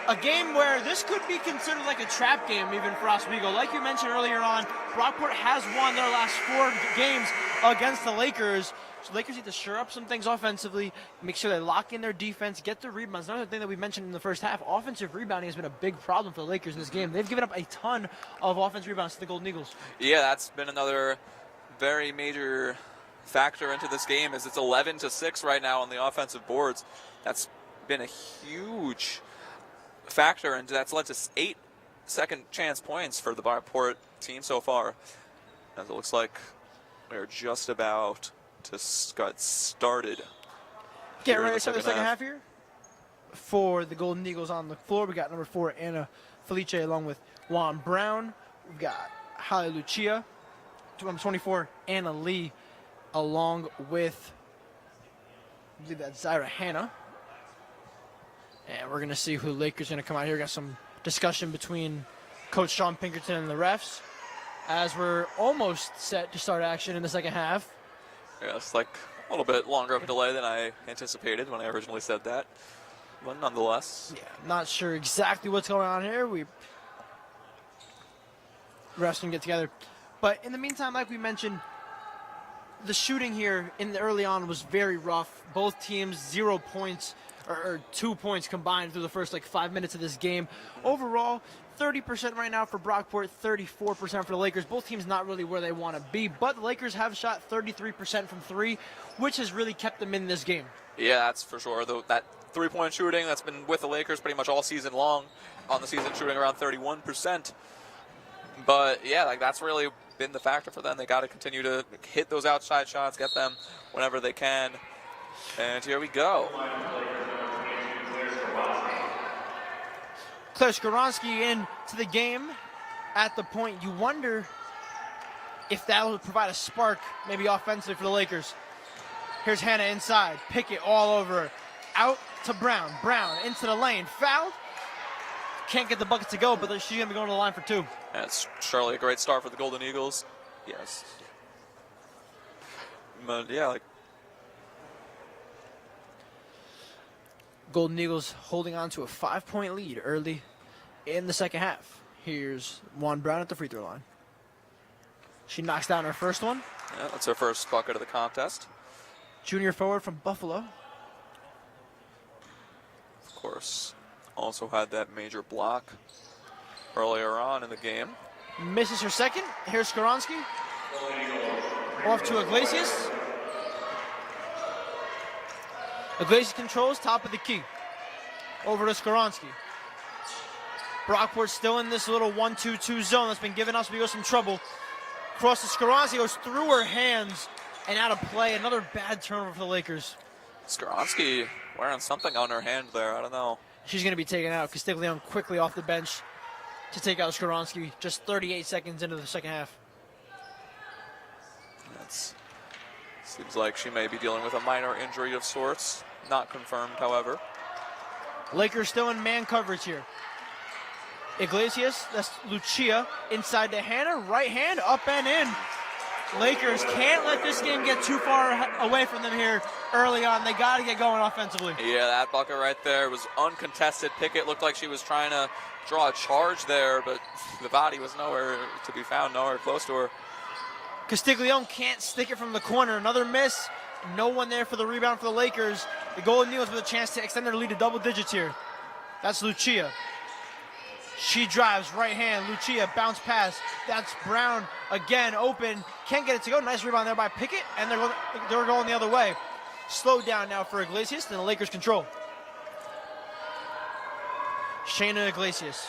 A game where this could be considered like a trap game even for Oswego. Like you mentioned earlier on, Brockport has won their last 4 games against the Lakers. So the Lakers need to shore up some things offensively, make sure they lock in their defense, get the rebounds. Another thing that we mentioned in the first half, offensive rebounding has been a big problem for the Lakers in this game. They've given up a ton of offensive rebounds to the Golden Eagles. Yeah, that's been another very major factor into this game, as it's 11-6 right now on the offensive boards. That's been a huge factor, and that's led to 8 second chance points for the Brockport team so far. As it looks like we're just about to get started. Get ready to start the second half here. For the Golden Eagles on the floor, we got number 4, Anna Felice, along with Juan Brown. We've got Holly Lucia, number 24, Anna Lee, along with, I believe that's Zyra Hanna. And we're going to see who Lakers are going to come out here. Got some discussion between Coach Sean Pinkerton and the refs as we're almost set to start action in the second half. Yeah, it's like a little bit longer of a delay than I anticipated when I originally said that. But nonetheless. Yeah, not sure exactly what's going on here. Refs can get together. But in the meantime, like we mentioned, the shooting here in the early on was very rough. Both teams 0 points or 2 points combined through the first 5 minutes of this game. Overall, 30% right now for Brockport, 34% for the Lakers. Both teams not really where they want to be, but the Lakers have shot 33% from 3, which has really kept them in this game. Yeah, that's for sure. That 3-point shooting that's been with the Lakers pretty much all season long, on the season shooting around 31%. But yeah, that's really been the factor for them. They got to continue to hit those outside shots, get them whenever they can. And here we go. Claire Skoronsky into the game at the point. You wonder if that will provide a spark, maybe offensively, for the Lakers. Here's Hannah inside. Pickett all over her. Out to Brown. Brown into the lane. Fouled. Can't get the bucket to go, but she's going to be going to the line for 2. That's surely a great start for the Golden Eagles. Yes. But yeah, Golden Eagles holding on to a 5-point lead early in the second half. Here's Juan Brown at the free throw line. She knocks down her first one. Yeah, that's her first bucket of the contest. Junior forward from Buffalo. Of course, also had that major block earlier on in the game. Misses her second. Here's Skoronsky. Off to Iglesias. Iglesias controls top of the key. Over to Skoronsky. Brockport still in this little 1-2-2 zone that's been giving Oswego some trouble. Cross to Skoronsky, goes through her hands and out of play. Another bad turnover for the Lakers. Skoronsky wearing something on her hand there. I don't know. She's going to be taken out. Castiglione quickly off the bench to take out Skoronsky just 38 seconds into the second half. Seems like she may be dealing with a minor injury of sorts. Not confirmed, however. Lakers still in man coverage here. Iglesias, that's Lucia, inside to Hannah, right hand, up and in. Lakers can't let this game get too far away from them here early on. They got to get going offensively. Yeah, that bucket right there was uncontested. Pickett looked like she was trying to draw a charge there, but the body was nowhere to be found, nowhere close to her. Castiglione can't stick it from the corner. Another miss. No one there for the rebound for the Lakers. The Golden Eagles with a chance to extend their lead to double digits here. That's Lucia. She drives right hand. Lucia bounce pass. That's Brown again open. Can't get it to go. Nice rebound there by Pickett, and they're going the other way. Slowed down now for Iglesias, and the Lakers control. Shayna Iglesias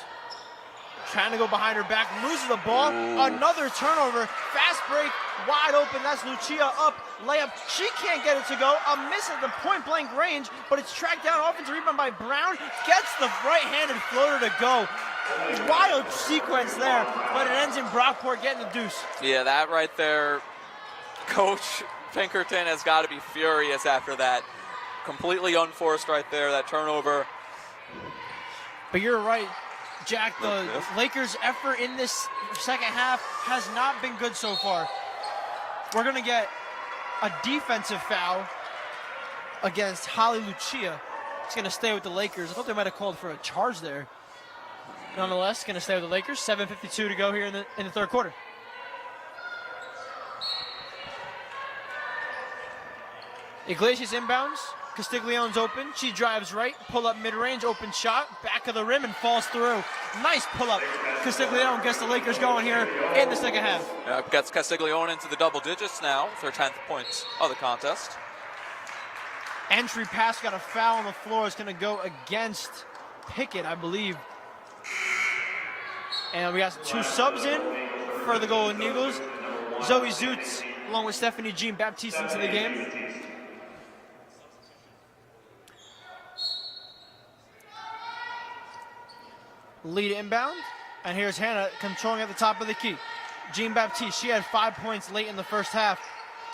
trying to go behind her back, loses the ball. Ooh. Another turnover. Fast break, wide open. That's Lucia up, layup. She can't get it to go. A miss at the point blank range, but it's tracked down. Offensive rebound by Brown. Gets the right-handed floater to go. Wild sequence there, but it ends in Brockport getting the deuce. Yeah, that right there, Coach Pinkerton has got to be furious after that. Completely unforced right there, that turnover. But you're right, Jack. The Lakers' effort in this second half has not been good so far. We're going to get a defensive foul against Holly Lucia. It's going to stay with the Lakers. I thought they might have called for a charge there. Nonetheless, going to stay with the Lakers. 7:52 to go here in the third quarter. Iglesias inbounds. Castiglione's open. She drives right. Pull up mid-range. Open shot. Back of the rim and falls through. Nice pull up. Castiglione gets the Lakers going here in the second half. Gets Castiglione into the double digits now with her 10th points of the contest. Entry pass, got a foul on the floor. It's going to go against Pickett, I believe. And we got 2 subs in for the Golden Eagles. Zoe Zutz along with Stephanie Jean Baptiste into the game. Lead inbound, and here's Hannah controlling at the top of the key. Jean Baptiste, she had 5 points late in the first half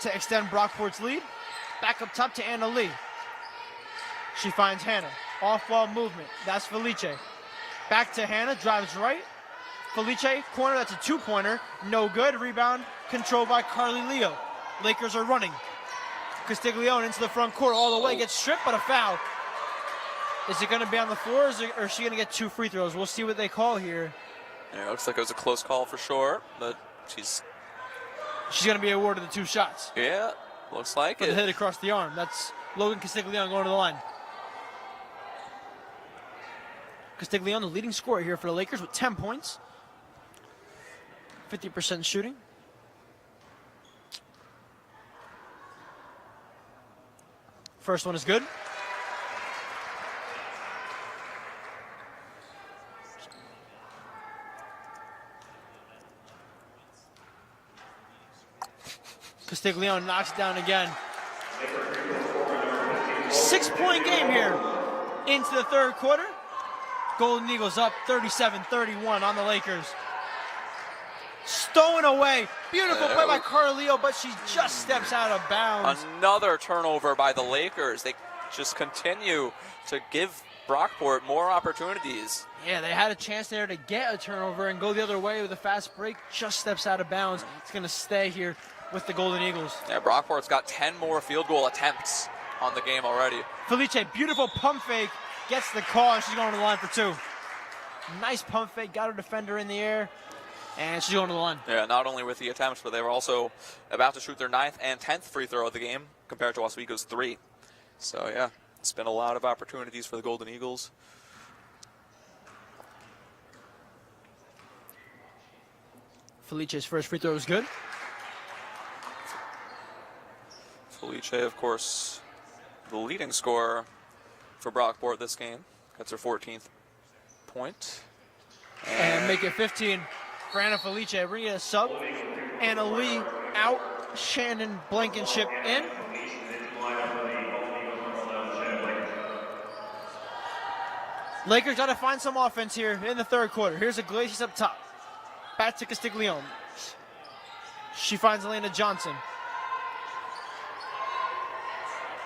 to extend Brockport's lead. Back up top to Anna Lee. She finds Hannah. Off-ball movement. That's Felice. Back to Hannah, drives right. Felice, corner, that's a 2-pointer. No good. Rebound controlled by Carly Leo. Lakers are running. Castiglione into the front court all the way. Gets stripped, but a foul. Is it going to be on the floor, or is she going to get 2 free throws? We'll see what they call here. Yeah, it looks like it was a close call for sure, but she's going to be awarded the 2 shots. Yeah, looks like for it. The hit across the arm. That's Logan Castiglione going to the line. Castiglione, the leading scorer here for the Lakers with 10 points. 50% shooting. First one is good. Castiglione knocks it down again. 6-point game here into the third quarter. Golden Eagles up 37-31 on the Lakers. Stolen away. Beautiful play by Carleo, but she just steps out of bounds. Another turnover by the Lakers. They just continue to give Brockport more opportunities. Yeah, they had a chance there to get a turnover and go the other way with a fast break. Just steps out of bounds. It's going to stay here with the Golden Eagles. Yeah, Brockport's got 10 more field goal attempts on the game already. Felice, beautiful pump fake, gets the call, and she's going to the line for 2. Nice pump fake, got her defender in the air, and she's going to the line. Yeah, not only with the attempts, but they were also about to shoot their 9th and 10th free throw of the game compared to Oswego's 3. So, yeah, it's been a lot of opportunities for the Golden Eagles. Felice's first free throw was good. Felice, of course, the leading scorer for Brockport this game. Gets her 14th point. And make it 15 for Anna Felice. Bring it a sub. Anna Lee out. Shannon Blankenship in. Lakers got to find some offense here in the third quarter. Here's Iglesias up top. Back to Castiglione. She finds Elena Johnson.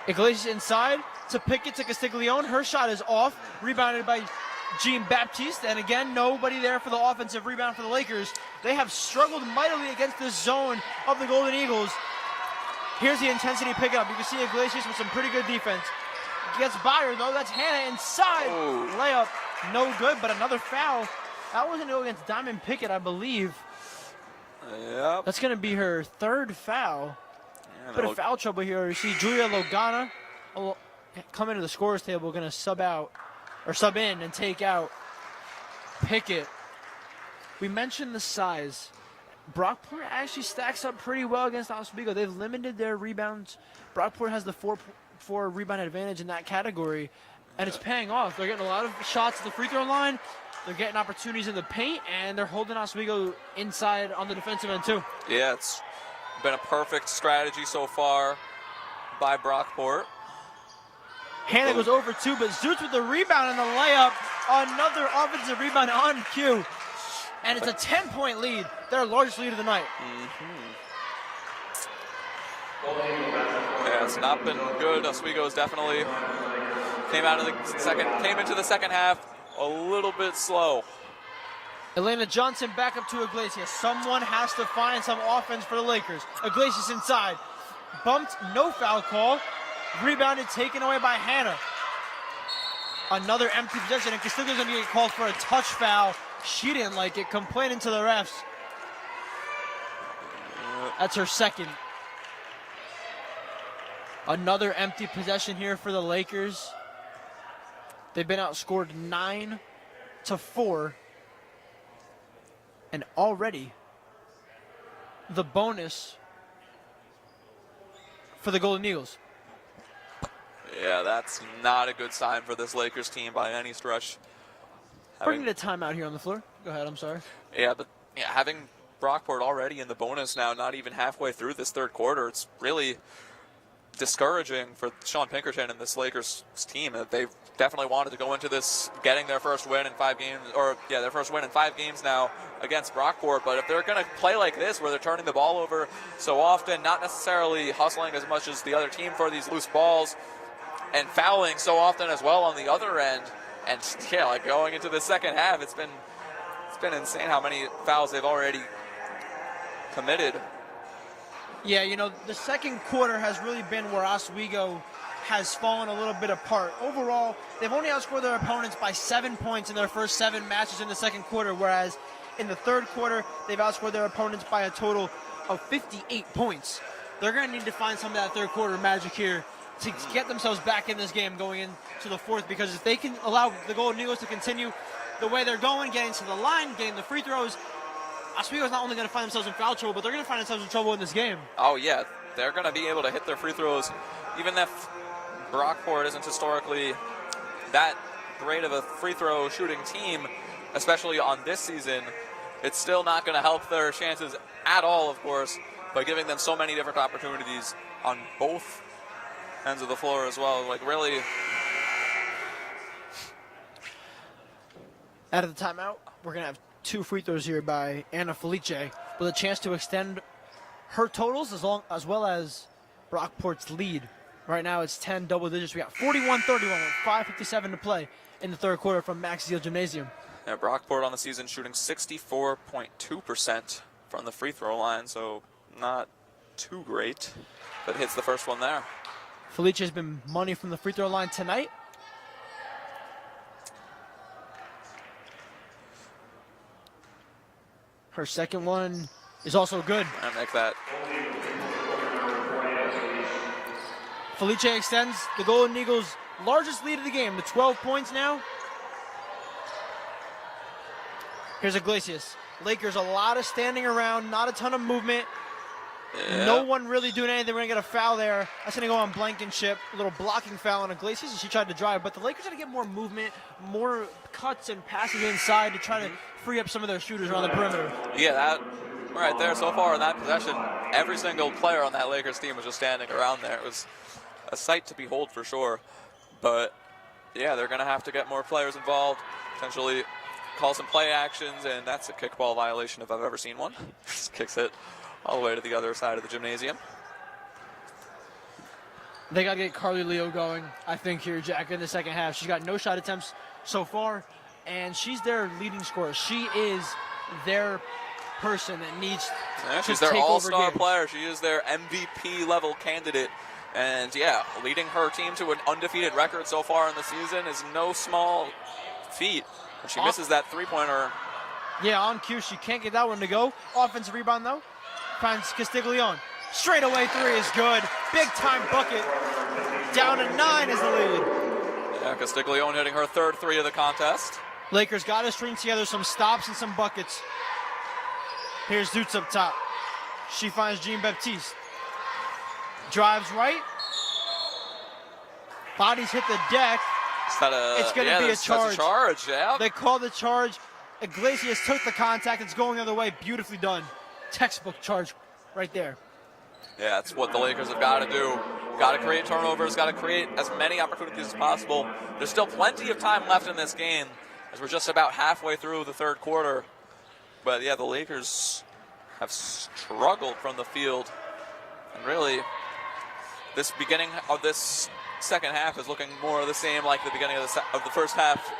Iglesias inside to Pickett to Castiglione. Her shot is off. Rebounded by Jean Baptiste. And again, nobody there for the offensive rebound for the Lakers. They have struggled mightily against the zone of the Golden Eagles. Here's the intensity pickup. You can see Iglesias with some pretty good defense. Gets by her, though. That's Hannah inside. Ooh. Layup. No good, but another foul. That was going to go against Diamond Pickett, I believe. Yep. That's going to be her 3rd foul. Bit of foul trouble here. You see Julia Logana come into the scorers table, going to sub in and take out Pickett. We mentioned the size. Brockport actually stacks up pretty well against Oswego. They've limited their rebounds. Brockport has the 4 rebound advantage in that category, and it's paying off. They're getting a lot of shots at the free throw line. They're getting opportunities in the paint, and they're holding Oswego inside on the defensive end too. Yeah, it's been a perfect strategy so far by Brockport. Hannah goes over 2, but Zoots with the rebound and the layup. Another offensive rebound on cue. And it's a 10-point lead, their largest lead of the night. Yeah, it's not been good. Oswego's definitely came into the second half a little bit slow. Elena Johnson back up to Iglesias. Someone has to find some offense for the Lakers. Iglesias inside. Bumped, no foul call. Rebounded, taken away by Hannah. Another empty possession, and Castillo's going to get called for a touch foul. She didn't like it, complaining to the refs. That's her second. Another empty possession here for the Lakers. They've been outscored 9-4. And already the bonus for the Golden Eagles. Yeah, that's not a good sign for this Lakers team by any stretch. Bringing a timeout here on the floor. Go ahead, I'm sorry. Yeah, but having Brockport already in the bonus now, not even halfway through this third quarter, it's really discouraging for Sean Pinkerton and this Lakers team. They've definitely wanted to go into this getting their first win in 5 games, their first win in 5 games now against Brockport. But if they're going to play like this, where they're turning the ball over so often, not necessarily hustling as much as the other team for these loose balls, and fouling so often as well on the other end, and like going into the second half, it's been insane how many fouls they've already committed. Yeah, the second quarter has really been where Oswego has fallen a little bit apart. Overall, they've only outscored their opponents by 7 points in their first 7 matches in the second quarter, whereas in the third quarter, they've outscored their opponents by a total of 58 points. They're going to need to find some of that third quarter magic here to get themselves back in this game going into the fourth, because if they can allow the Golden Eagles to continue the way they're going, getting to the line, getting the free throws, Oswego's not only going to find themselves in foul trouble, but they're going to find themselves in trouble in this game. Oh, yeah. They're going to be able to hit their free throws. Even if Brockport isn't historically that great of a free throw shooting team, especially on this season, it's still not going to help their chances at all, of course, by giving them so many different opportunities on both ends of the floor as well. Like, really. Out of the timeout, we're going to have 2 free throws here by Anna Felice with a chance to extend her totals as well as Brockport's lead. Right now it's 10 double digits. We got 41-31 with 5:57 to play in the third quarter from Max Zeal Gymnasium. Yeah, Brockport on the season shooting 64.2% from the free throw line, so not too great, but hits the first one there. Felice has been money from the free throw line tonight. Her second one is also good. And make that. Felice extends the Golden Eagles' largest lead of the game to 12 points now. Here's Iglesias. Lakers, a lot of standing around, not a ton of movement. Yeah. No one really doing anything. We're going to get a foul there. That's going to go on Blankenship. A little blocking foul on Iglesias, and she tried to drive. But the Lakers got to get more movement, more cuts and passes inside to try to free up some of their shooters around the perimeter. Yeah, that right there so far in that possession, every single player on that Lakers team was just standing around there. It was a sight to behold for sure. But, yeah, they're going to have to get more players involved, potentially call some play actions, and that's a kickball violation if I've ever seen one. Just kicks it all the way to the other side of the gymnasium. They got to get Carly Leo going, I think, here, Jack, in the second half. She's got no shot attempts so far, and she's their leading scorer. She is their person that needs she's their all-star player. She is their MVP-level candidate. And, yeah, leading her team to an undefeated record so far in the season is no small feat. And she misses that three-pointer. Yeah, on cue. She can't get that one to go. Offensive rebound, though. Finds Castiglione. Straight away 3 is good. Big time bucket. Down to 9 is the lead. Yeah, Castiglione hitting her third 3 of the contest. Lakers got to string together some stops and some buckets. Here's Zoots up top. She finds Jean-Baptiste. Drives right. Bodies hit the deck. It's going to be a charge. That's a charge, yeah. They call the charge. Iglesias took the contact. It's going the other way. Beautifully done. Textbook charge right there. Yeah, that's what the Lakers have got to do. Got to create turnovers, got to create as many opportunities as possible. There's still plenty of time left in this game, as we're just about halfway through the third quarter. But yeah, the Lakers have struggled from the field. And really, this beginning of this second half is looking more the same like the beginning of the first half.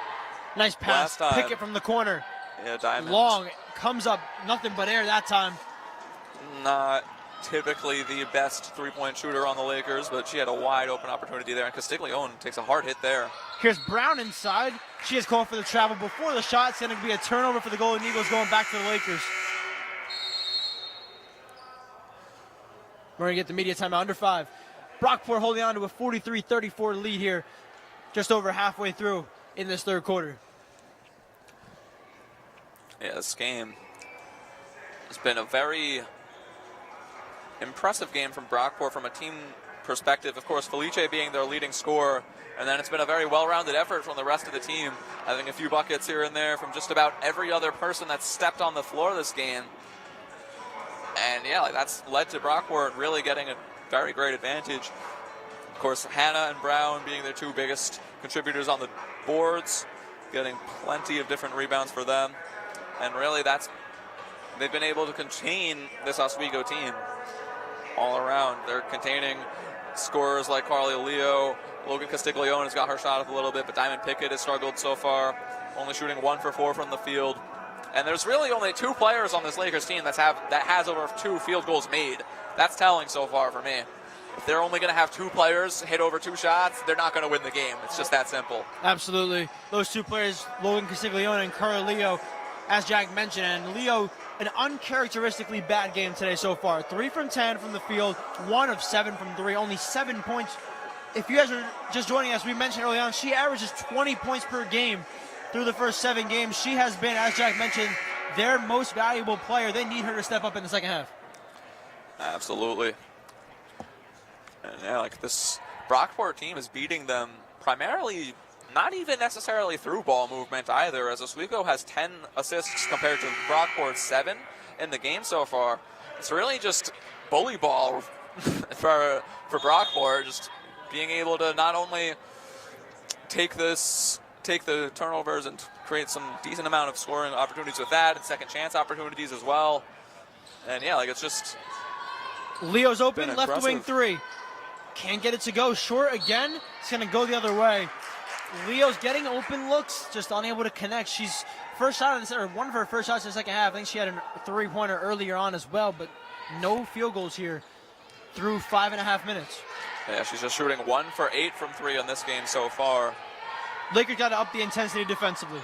Nice pass. Pickett from the corner. Yeah, Diamond. Long. Comes up. Nothing but air that time. Not typically the best three-point shooter on the Lakers, but she had a wide open opportunity there, and Castiglione takes a hard hit there. Here's Brown inside. She has called for the travel before the shot. It's going to be a turnover for the Golden Eagles going back to the Lakers. We're going to get the media timeout under 5. Brockport holding on to a 43-34 lead here, just over halfway through in this third quarter. Yeah, this game has been a very impressive game from Brockport from a team perspective. Of course, Felice being their leading scorer, and then it's been a very well-rounded effort from the rest of the team, having a few buckets here and there from just about every other person that's stepped on the floor this game. And yeah, like that's led to Brockport really getting a very great advantage. Of course, Hannah and Brown being their two biggest contributors on the boards, getting plenty of different rebounds for them. And really they've been able to contain this Oswego team all around. They're containing scorers like Carly Leo. Logan Castiglione has got her shot up a little bit, but Diamond Pickett has struggled so far, only shooting 1 for 4 from the field. And there's really only 2 players on this Lakers team that has over 2 field goals made. That's telling so far for me. If they're only going to have 2 players hit over 2 shots, they're not going to win the game. It's just that simple. Absolutely. Those 2 players, Logan Castiglione and Carly Leo, as Jack mentioned, and Leo, an uncharacteristically bad game today so far. 3 from 10 from the field, 1 of 7 from 3, only 7 points. If you guys are just joining us, we mentioned early on, she averages 20 points per game through the first 7 games. She has been, as Jack mentioned, their most valuable player. They need her to step up in the second half. Absolutely. And yeah, like this Brockport team is beating them primarily not even necessarily through ball movement either, as Oswego has 10 assists compared to Brockport's 7 in the game so far. It's really just bully ball for Brockport, just being able to not only take the turnovers and create some decent amount of scoring opportunities with that, and second chance opportunities as well. And yeah, like it's just Leo's open, left wing 3. Can't get it to go. Short again. It's going to go the other way. Leo's getting open looks, just unable to connect. She's first shot of one of her first shots in the second half. I think she had a 3-pointer earlier on as well, but no field goals here through 5.5 minutes. Yeah, she's just shooting 1 for 8 from 3 on this game so far. Lakers got to up the intensity defensively.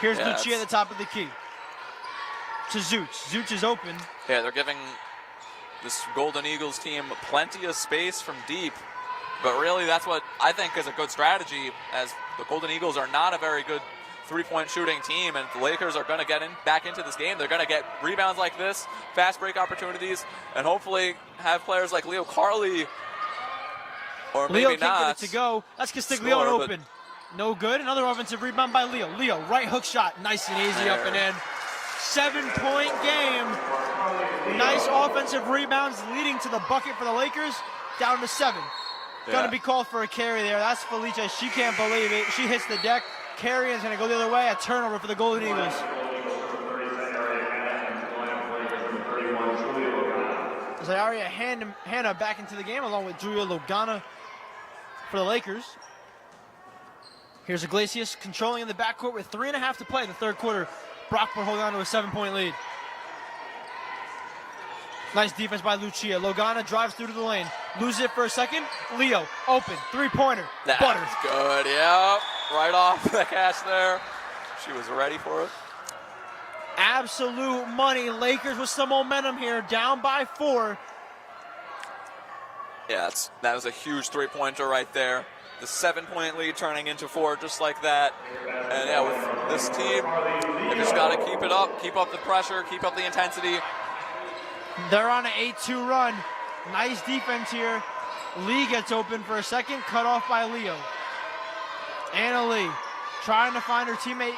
Here's Lucia at the top of the key. To Zoots. Zoots is open. Yeah, they're giving this Golden Eagles team plenty of space from deep. But really, that's what I think is a good strategy, as the Golden Eagles are not a very good three-point shooting team, and the Lakers are going to get back into this game. They're going to get rebounds like this, fast break opportunities, and hopefully have players like Leo Carly, or maybe Leo not. can't get it to go. That's Castiglione open. No good. Another offensive rebound by Leo. Leo, right hook shot. Nice and easy up and in. 7-point game. Nice offensive rebounds leading to the bucket for the Lakers. Down to 7. Going to be called for a carry there. That's Felice. She can't believe it. She hits the deck. Carry is going to go the other way. A turnover for the Golden Eagles. Zayaria Hannah back into the game along with Julia Logana for the Lakers. Here's Iglesias controlling in the backcourt with 3.5 to play in the third quarter. Brockport holding on to a 7-point lead. Nice defense by Lucia. Logana drives through to the lane. Loses it for a second. Leo, open. 3-pointer. Butters. Good, yeah. Right off the catch there. She was ready for it. Absolute money. Lakers with some momentum here. Down by 4. Yeah, that was a huge three-pointer right there. the 7-point lead turning into 4 just like that. And yeah, with this team, they just got to keep it up, keep up the pressure, keep up the intensity. They're on an 8-2 run. Nice defense here. Lee gets open for a second, cut off by Leo. Anna Lee trying to find her teammate,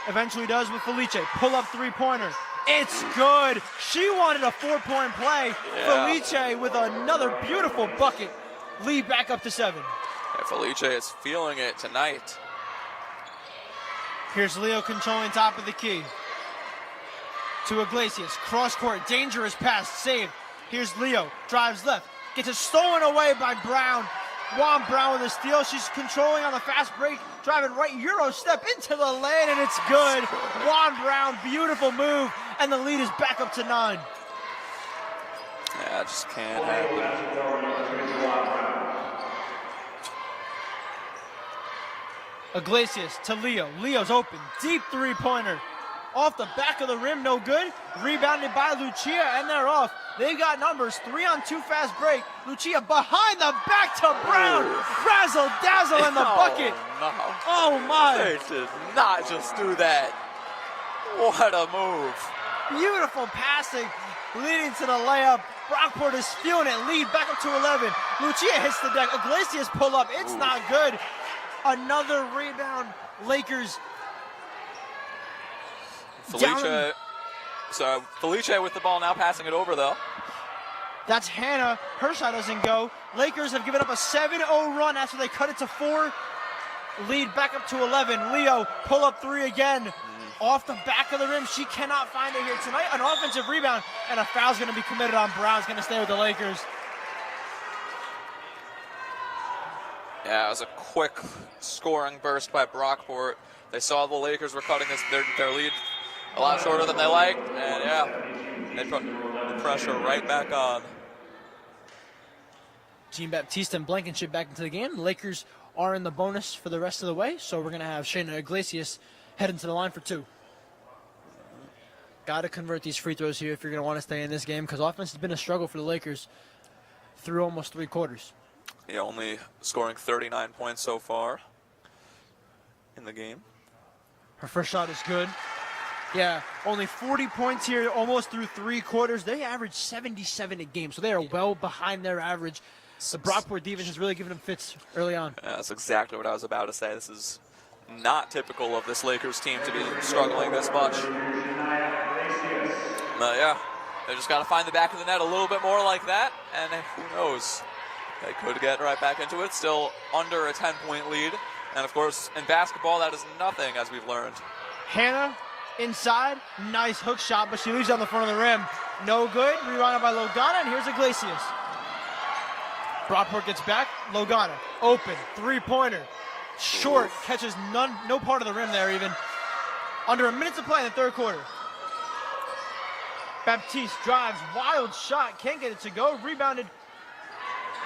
eventually does with Felice. Pull up 3-pointer. It's good. She wanted a 4-point play. Yeah. Felice with another beautiful bucket. Lee back up to 7. Yeah, Felice is feeling it tonight. Here's Leo controlling top of the key. To Iglesias, cross court, dangerous pass, saved. Here's Leo, drives left, gets it stolen away by Brown. Juan Brown with a steal. She's controlling on the fast break, driving right, Euro step into the lane, and it's good. Juan Brown, beautiful move, and the lead is back up to 9. Yeah, it just can't happen. Iglesias to Leo. Leo's open, deep 3-pointer. Off the back of the rim, no good. Rebounded by Lucia, and they're off. They've got numbers, 3-on-2 fast break. Lucia behind the back to Brown. Razzle dazzle in the bucket. No. Oh my. They did not just do that. What a move. Beautiful passing, leading to the layup. Brockport is feeling it, lead back up to 11. Lucia hits the deck, Iglesias pull up, it's not good. Another rebound, Lakers. Felice with the ball now, passing it over though. That's Hannah. Her shot doesn't go. Lakers have given up a 7-0 run after they cut it to 4. Lead back up to 11. Leo, pull up 3 again. Off the back of the rim. She cannot find it here tonight. An offensive rebound, and a foul's going to be committed on Brown's going to stay with the Lakers. Yeah, it was a quick scoring burst by Brockport. They saw the Lakers were cutting their lead a lot shorter than they liked, and yeah, they put the pressure right back on. Jean-Baptiste and Blankenship back into the game. The Lakers are in the bonus for the rest of the way, so we're going to have Shayna Iglesias head into the line for 2. Got to convert these free throws here if you're going to want to stay in this game, because offense has been a struggle for the Lakers through almost 3 quarters. Yeah, only scoring 39 points so far in the game. Her first shot is good. Yeah, only 40 points here almost through 3 quarters. They average 77 a game, so they are well behind their average. The Brockport defense has really given them fits early on. Yeah, that's exactly what I was about to say. This is not typical of this Lakers team to be struggling this much. But yeah, they just got to find the back of the net a little bit more like that, and who knows? They could get right back into it. Still under a 10-point lead. And of course, in basketball, that is nothing, as we've learned. Hannah inside, nice hook shot, but she leaves on the front of the rim. No good, rebounded by Logana, and here's Iglesias. Brockport gets back, Logana, open, 3-pointer. Short, catches no part of the rim there even. Under a minute to play in the 3rd quarter. Baptiste drives, wild shot, can't get it to go, rebounded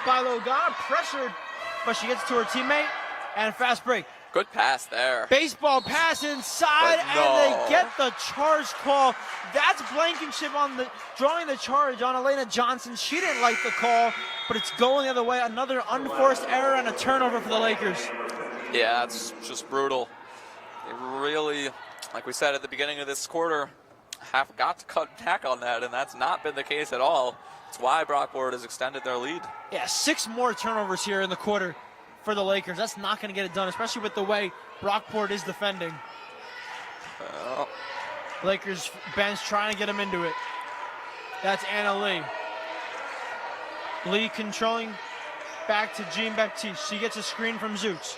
by Logana, pressured, but she gets to her teammate, and fast break. Good pass there. Baseball pass inside, and they get the charge call. That's Blankenship drawing the charge on Elena Johnson. She didn't like the call, but it's going the other way. Another unforced error and a turnover for the Lakers. Yeah, that's just brutal. They really, like we said at the beginning of this quarter, have got to cut back on that, and that's not been the case at all. That's why Brockport has extended their lead. Yeah, 6 more turnovers here in the quarter for the Lakers. That's not going to get it done, especially with the way Brockport is defending. Lakers bench trying to get him into it. That's Anna Lee. Lee controlling back to Jean-Baptiste. She gets a screen from Zoots.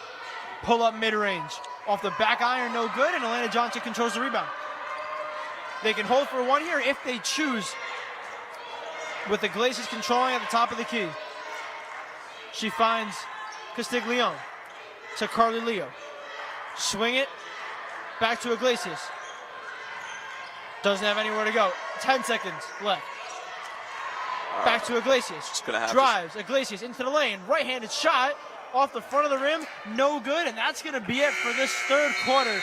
Pull up mid-range. Off the back iron, no good, and Elena Johnson controls the rebound. They can hold for 1 here if they choose, with the Iglesias controlling at the top of the key. She finds Castiglione to Carly Leo. Swing it, back to Iglesias. Doesn't have anywhere to go. 10 seconds left. Back to Iglesias. Drives, Iglesias into the lane. Right-handed shot off the front of the rim. No good, and that's going to be it for this 3rd quarter.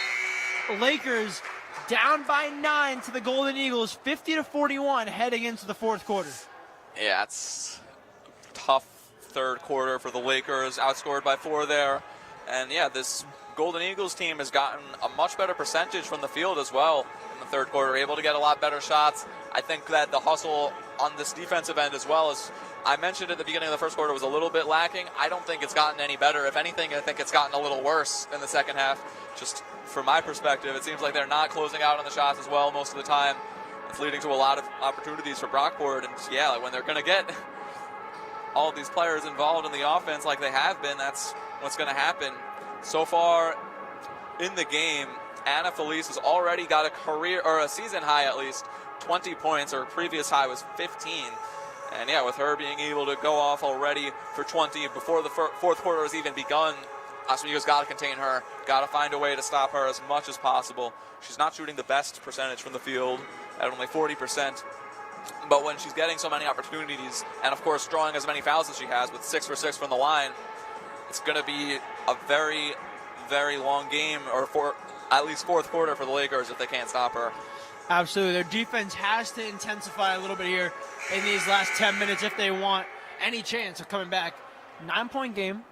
Lakers down by 9 to the Golden Eagles, 50-41 heading into the 4th quarter. Yeah, it's tough third quarter for the Lakers, outscored by 4 there. And yeah, this Golden Eagles team has gotten a much better percentage from the field as well in the third quarter, able to get a lot better shots. I think that the hustle on this defensive end as well, as I mentioned at the beginning of the first quarter, was a little bit lacking. I don't think it's gotten any better. If anything, I think it's gotten a little worse in the second half. Just from my perspective, it seems like they're not closing out on the shots as well most of the time. It's leading to a lot of opportunities for Brockport. And yeah, when they're going to get all of these players involved in the offense like they have been, that's what's going to happen. So far in the game, Anna Felice has already got a career, or a season high at least, 20 points. Her previous high was 15. And yeah, with her being able to go off already for 20 before the fourth quarter has even begun, Oswego's got to contain her, got to find a way to stop her as much as possible. She's not shooting the best percentage from the field at only 40%. But when she's getting so many opportunities, and of course drawing as many fouls as she has with 6 for 6 from the line, it's going to be a very, very long game, or for at least fourth quarter for the Lakers if they can't stop her. Absolutely. Their defense has to intensify a little bit here in these last 10 minutes if they want any chance of coming back. 9-point game.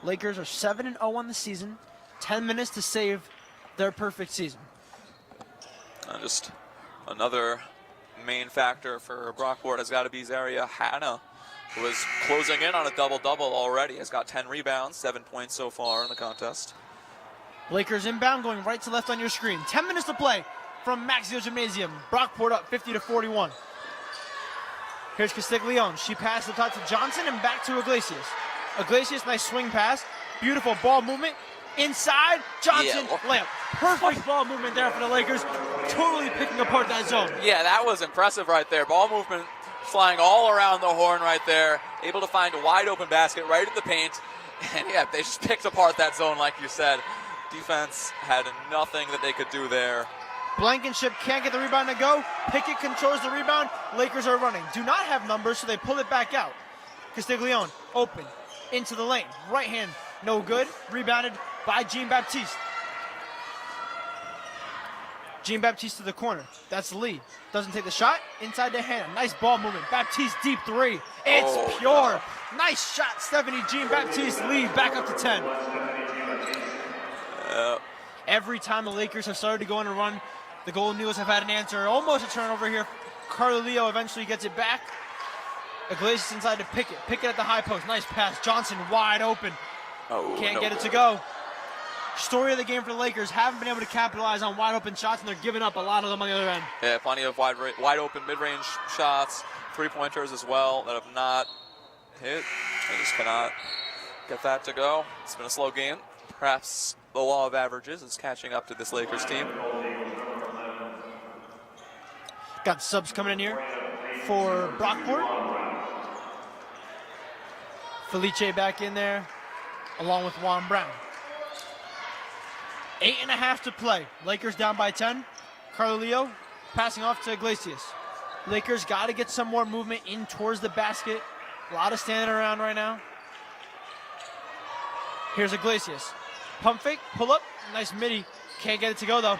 Lakers are 7-0 on the season. 10 minutes to save their perfect season. Just another main factor for Brockport has got to be Zaria Hanna, who is closing in on a double-double already. Has got 10 rebounds, 7 points so far in the contest. Lakers inbound, going right to left on your screen. 10 minutes to play from Maxio Gymnasium. Brockport up 50-41. Here's Castiglione. She passes the top to Johnson and back to Iglesias. Iglesias, nice swing pass. Beautiful ball movement. Inside, Johnson, layup. Perfect ball movement there for the Lakers. Totally picking apart that zone. Yeah, that was impressive right there. Ball movement flying all around the horn right there. Able to find a wide open basket right at the paint. And yeah, they just picked apart that zone like you said. Defense had nothing that they could do there. Blankenship can't get the rebound to go. Pickett controls the rebound. Lakers are running. Do not have numbers, so they pull it back out. Castiglione, open, into the lane. Right hand, no good. Rebounded by Jean-Baptiste. Jean-Baptiste to the corner. That's Lee. Doesn't take the shot. Inside the hand. Nice ball movement. Baptiste, deep three. It's pure. Nice shot, Stephanie Jean-Baptiste. Lee back up to 10. Every time the Lakers have started to go on a run, the Golden Eagles have had an answer. Almost a turnover here. Carly Leo eventually gets it back. Iglesias inside to Pickett. Pickett at the high post. Nice pass. Johnson wide open. Can't get it to go. Story of the game for the Lakers. Haven't been able to capitalize on wide open shots, and they're giving up a lot of them on the other end. Yeah, plenty of wide open mid-range shots, three-pointers as well that have not hit. They just cannot get that to go. It's been a slow game. Perhaps the law of averages is catching up to this Lakers team. Got subs coming in here for Brockport. Felice back in there, along with Juan Brown. 8.5 to play. Lakers down by 10. Carly Leo passing off to Iglesias. Lakers got to get some more movement in towards the basket. A lot of standing around right now. Here's Iglesias. Pump fake, pull up, nice midi. Can't get it to go though.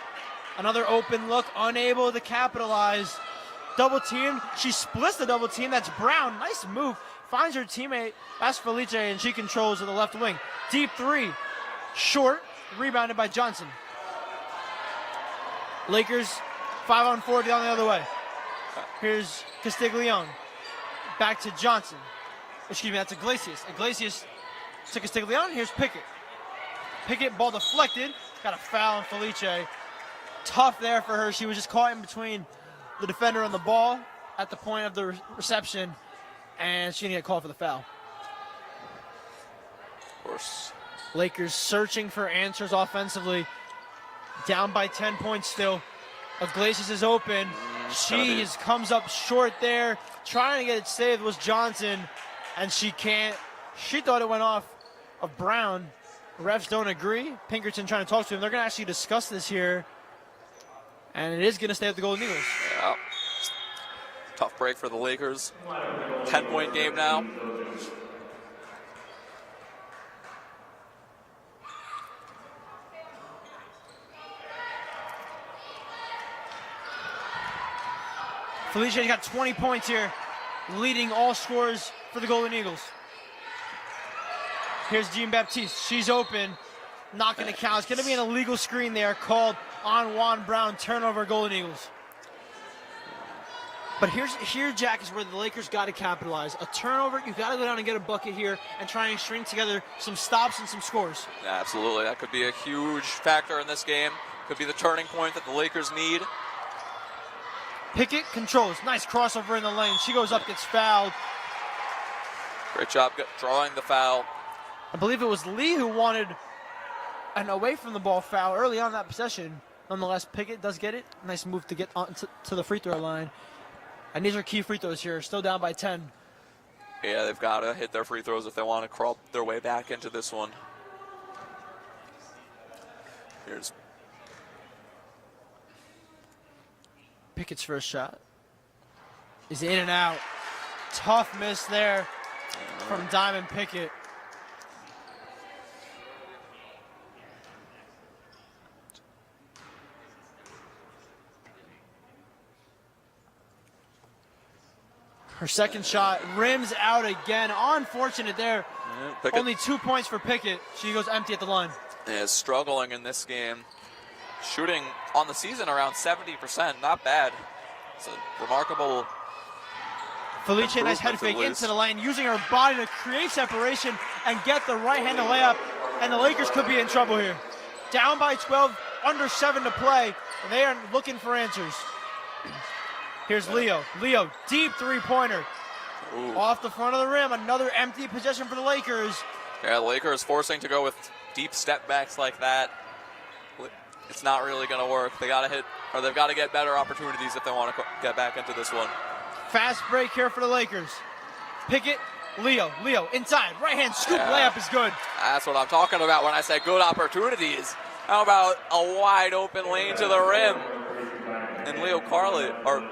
Another open look, unable to capitalize. Double team, she splits the double team. That's Brown, nice move. Finds her teammate, that's Felice, and she controls to the left wing. Deep three, short, rebounded by Johnson. Lakers 5-on-4 down the other way. Here's Castiglione. Back to Johnson. Excuse me, that's Iglesias. Iglesias to Castiglione. Here's Pickett. Pickett, ball deflected. Got a foul on Felice. Tough there for her. She was just caught in between the defender and the ball at the point of the reception, and she didn't get called for the foul. Of course. Lakers searching for answers offensively. Down by 10 points still. Iglesias is open. She comes up short there. Trying to get it saved was Johnson, and she can't. She thought it went off of Brown. Refs don't agree. Pinkerton trying to talk to him. They're going to actually discuss this here, and it is going to stay with the Golden Eagles. Yeah. Tough break for the Lakers. 10-point game now. Felicia got 20 points here, leading all scorers for the Golden Eagles. Here's Jean-Baptiste. She's open. Not going to count. It's going to be an illegal screen there called on Juan Brown. Turnover, Golden Eagles. But here, Jack, is where the Lakers got to capitalize. A turnover, you've got to go down and get a bucket here and try and string together some stops and some scores. Absolutely. That could be a huge factor in this game. Could be the turning point that the Lakers need. Pickett controls. Nice crossover in the lane. She goes up, gets fouled. Great job drawing the foul. I believe it was Lee who wanted an away from the ball foul early on that possession. Nonetheless, Pickett does get it. Nice move to get on to the free throw line. And these are key free throws here. Still down by 10. Yeah, they've got to hit their free throws if they want to crawl their way back into this one. Here's Pickett's first shot is in and out. Tough miss there from Diamond Pickett. Her second shot rims out again. Unfortunate there. Yeah, only 2 points for Pickett. She goes empty at the line. Is struggling in this game. Shooting on the season around 70%. Not bad. It's a remarkable. Felice, nice head fake into the lane, using her body to create separation and get the right-handed layup. And the Lakers could be in trouble here. Down by 12, under 7 to play. And they are looking for answers. Here's Leo. Leo, deep three-pointer. Off the front of the rim. Another empty possession for the Lakers. Yeah, the Lakers forcing to go with deep step backs like that. It's not really going to work. They got to hit, or they've got to get better opportunities if they want to get back into this one. Fast break here for the Lakers. Pickett, Leo, inside. Right hand scoop layup is good. That's what I'm talking about when I say good opportunities. How about a wide open lane to the rim? And Leo Carly, or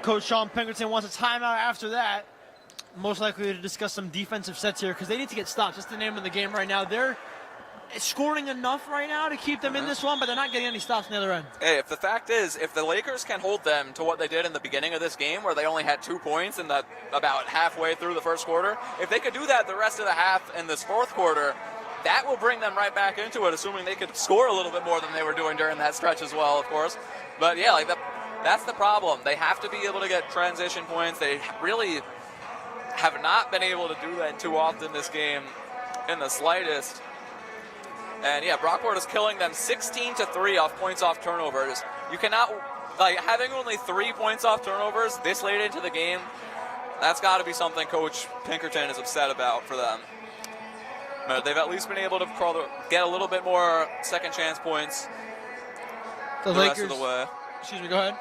Coach Sean Pinkerton wants a timeout after that. Most likely to discuss some defensive sets here because they need to get stops. That's the name of the game right now. They're scoring enough right now to keep them in this one, but they're not getting any stops on the other end. Hey, if the fact is, if the Lakers can hold them to what they did in the beginning of this game where they only had 2 points in the about halfway through the first quarter, if they could do that the rest of the half in this fourth quarter, that will bring them right back into it, assuming they could score a little bit more than they were doing during that stretch as well, of course. But yeah, like that's the problem. They have to be able to get transition points. They really have not been able to do that too often this game in the slightest. And yeah, Brockport is killing them 16-3 off points off turnovers. You cannot, like, having only 3 points off turnovers this late into the game, that's got to be something Coach Pinkerton is upset about for them. But they've at least been able to get a little bit more second chance points the Lakers, rest of the way. Excuse me, go ahead.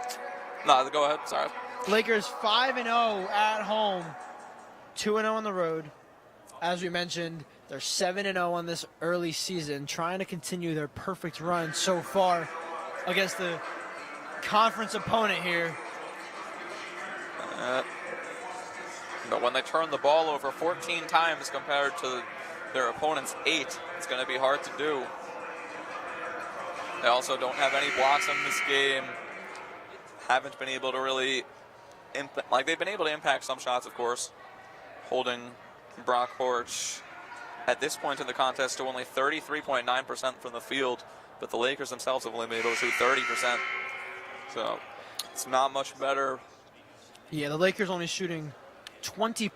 No, go ahead, sorry. Lakers 5-0 at home, 2-0 on the road. As we mentioned, they're 7-0 on this early season, trying to continue their perfect run so far against the conference opponent here. But when they turn the ball over 14 times compared to their opponent's 8, it's going to be hard to do. They also don't have any blocks in this game. Haven't been able to really, they've been able to impact some shots, of course, holding Brockport at this point in the contest to only 33.9% from the field, but the Lakers themselves have only been able to shoot 30%. So it's not much better. Yeah, the Lakers only shooting 25%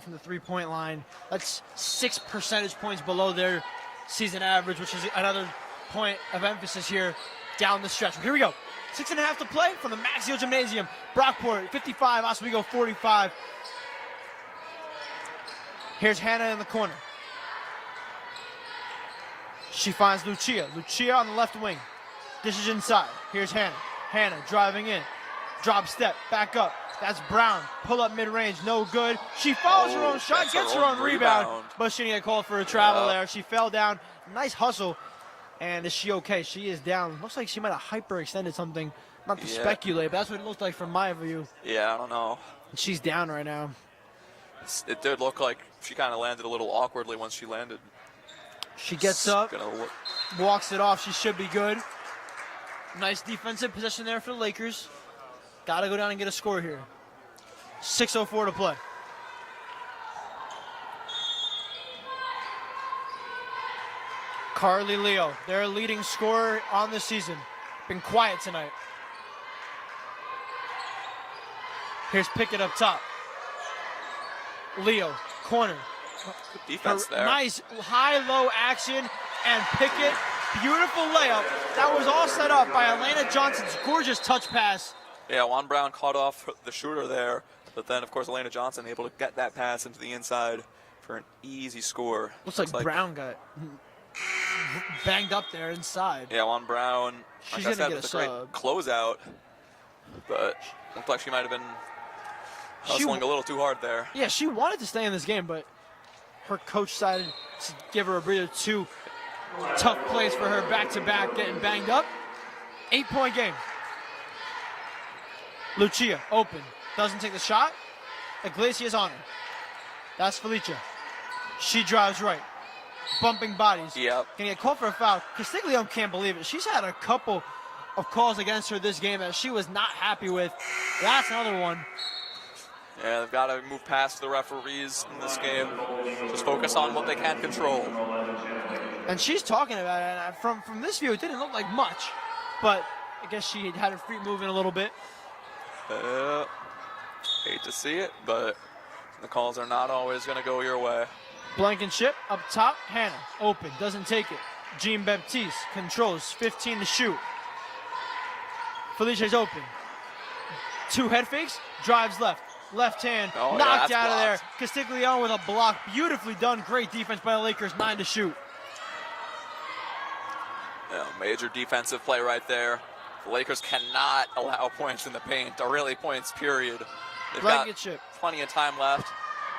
from the three-point line. That's 6 percentage points below their season average, which is another point of emphasis here down the stretch. Here we go. 6.5 to play from the Maxio Gymnasium. Brockport 55, Oswego 45. Here's Hannah in the corner. She finds Lucia. Lucia on the left wing. Dishes inside. Here's Hannah. Hannah driving in. Drop step. Back up. That's Brown. Pull up mid-range. No good. She follows her own shot. Gets her own rebound. But she didn't get called for a travel there. She fell down. Nice hustle. And is she okay? She is down. Looks like she might have hyperextended something. Not to speculate, but that's what it looked like from my view. Yeah, I don't know. She's down right now. It did look like she kind of landed a little awkwardly once she landed. She gets up, walks it off. She should be good. Nice defensive possession there for the Lakers. Got to go down and get a score here. 6:04 to play. Carly Leo, their leading scorer on the season. Been quiet tonight. Here's Pickett up top. Leo, corner. Good defense there. Nice high-low action, and Pickett, beautiful layup. That was all set up by Elena Johnson's gorgeous touch pass. Yeah, Juan Brown caught off the shooter there, but then, of course, Elena Johnson able to get that pass into the inside for an easy score. Looks like Brown got banged up there inside. Yeah, Juan Brown, She's like I gonna said, get with a a great sub. closeout, but looked like she might have been hustling a little too hard there. Yeah, she wanted to stay in this game, but her coach decided to give her a breather. Two tough plays for her back-to-back, getting banged up. 8-point game. Lucia, open. Doesn't take the shot. Iglesias on her. That's Felicia. She drives right. Bumping bodies. Yep. Gonna get called for a foul. Castiglione can't believe it. She's had a couple of calls against her this game that she was not happy with. That's another one. Yeah, they've got to move past the referees in this game. Just focus on what they can control. And she's talking about it. And from this view, it didn't look like much. But I guess she had her feet moving a little bit. Hate to see it, but the calls are not always going to go your way. Blankenship up top. Hannah, open. Doesn't take it. Jean Baptiste controls. 15 to shoot. Felicia's open. Two head fakes. Drives left. Left hand, knocked out of there. Castiglione with a block. Beautifully done. Great defense by the Lakers. 9 to shoot. Yeah, major defensive play right there. The Lakers cannot allow points in the paint, or really points, period. They've got plenty of time left.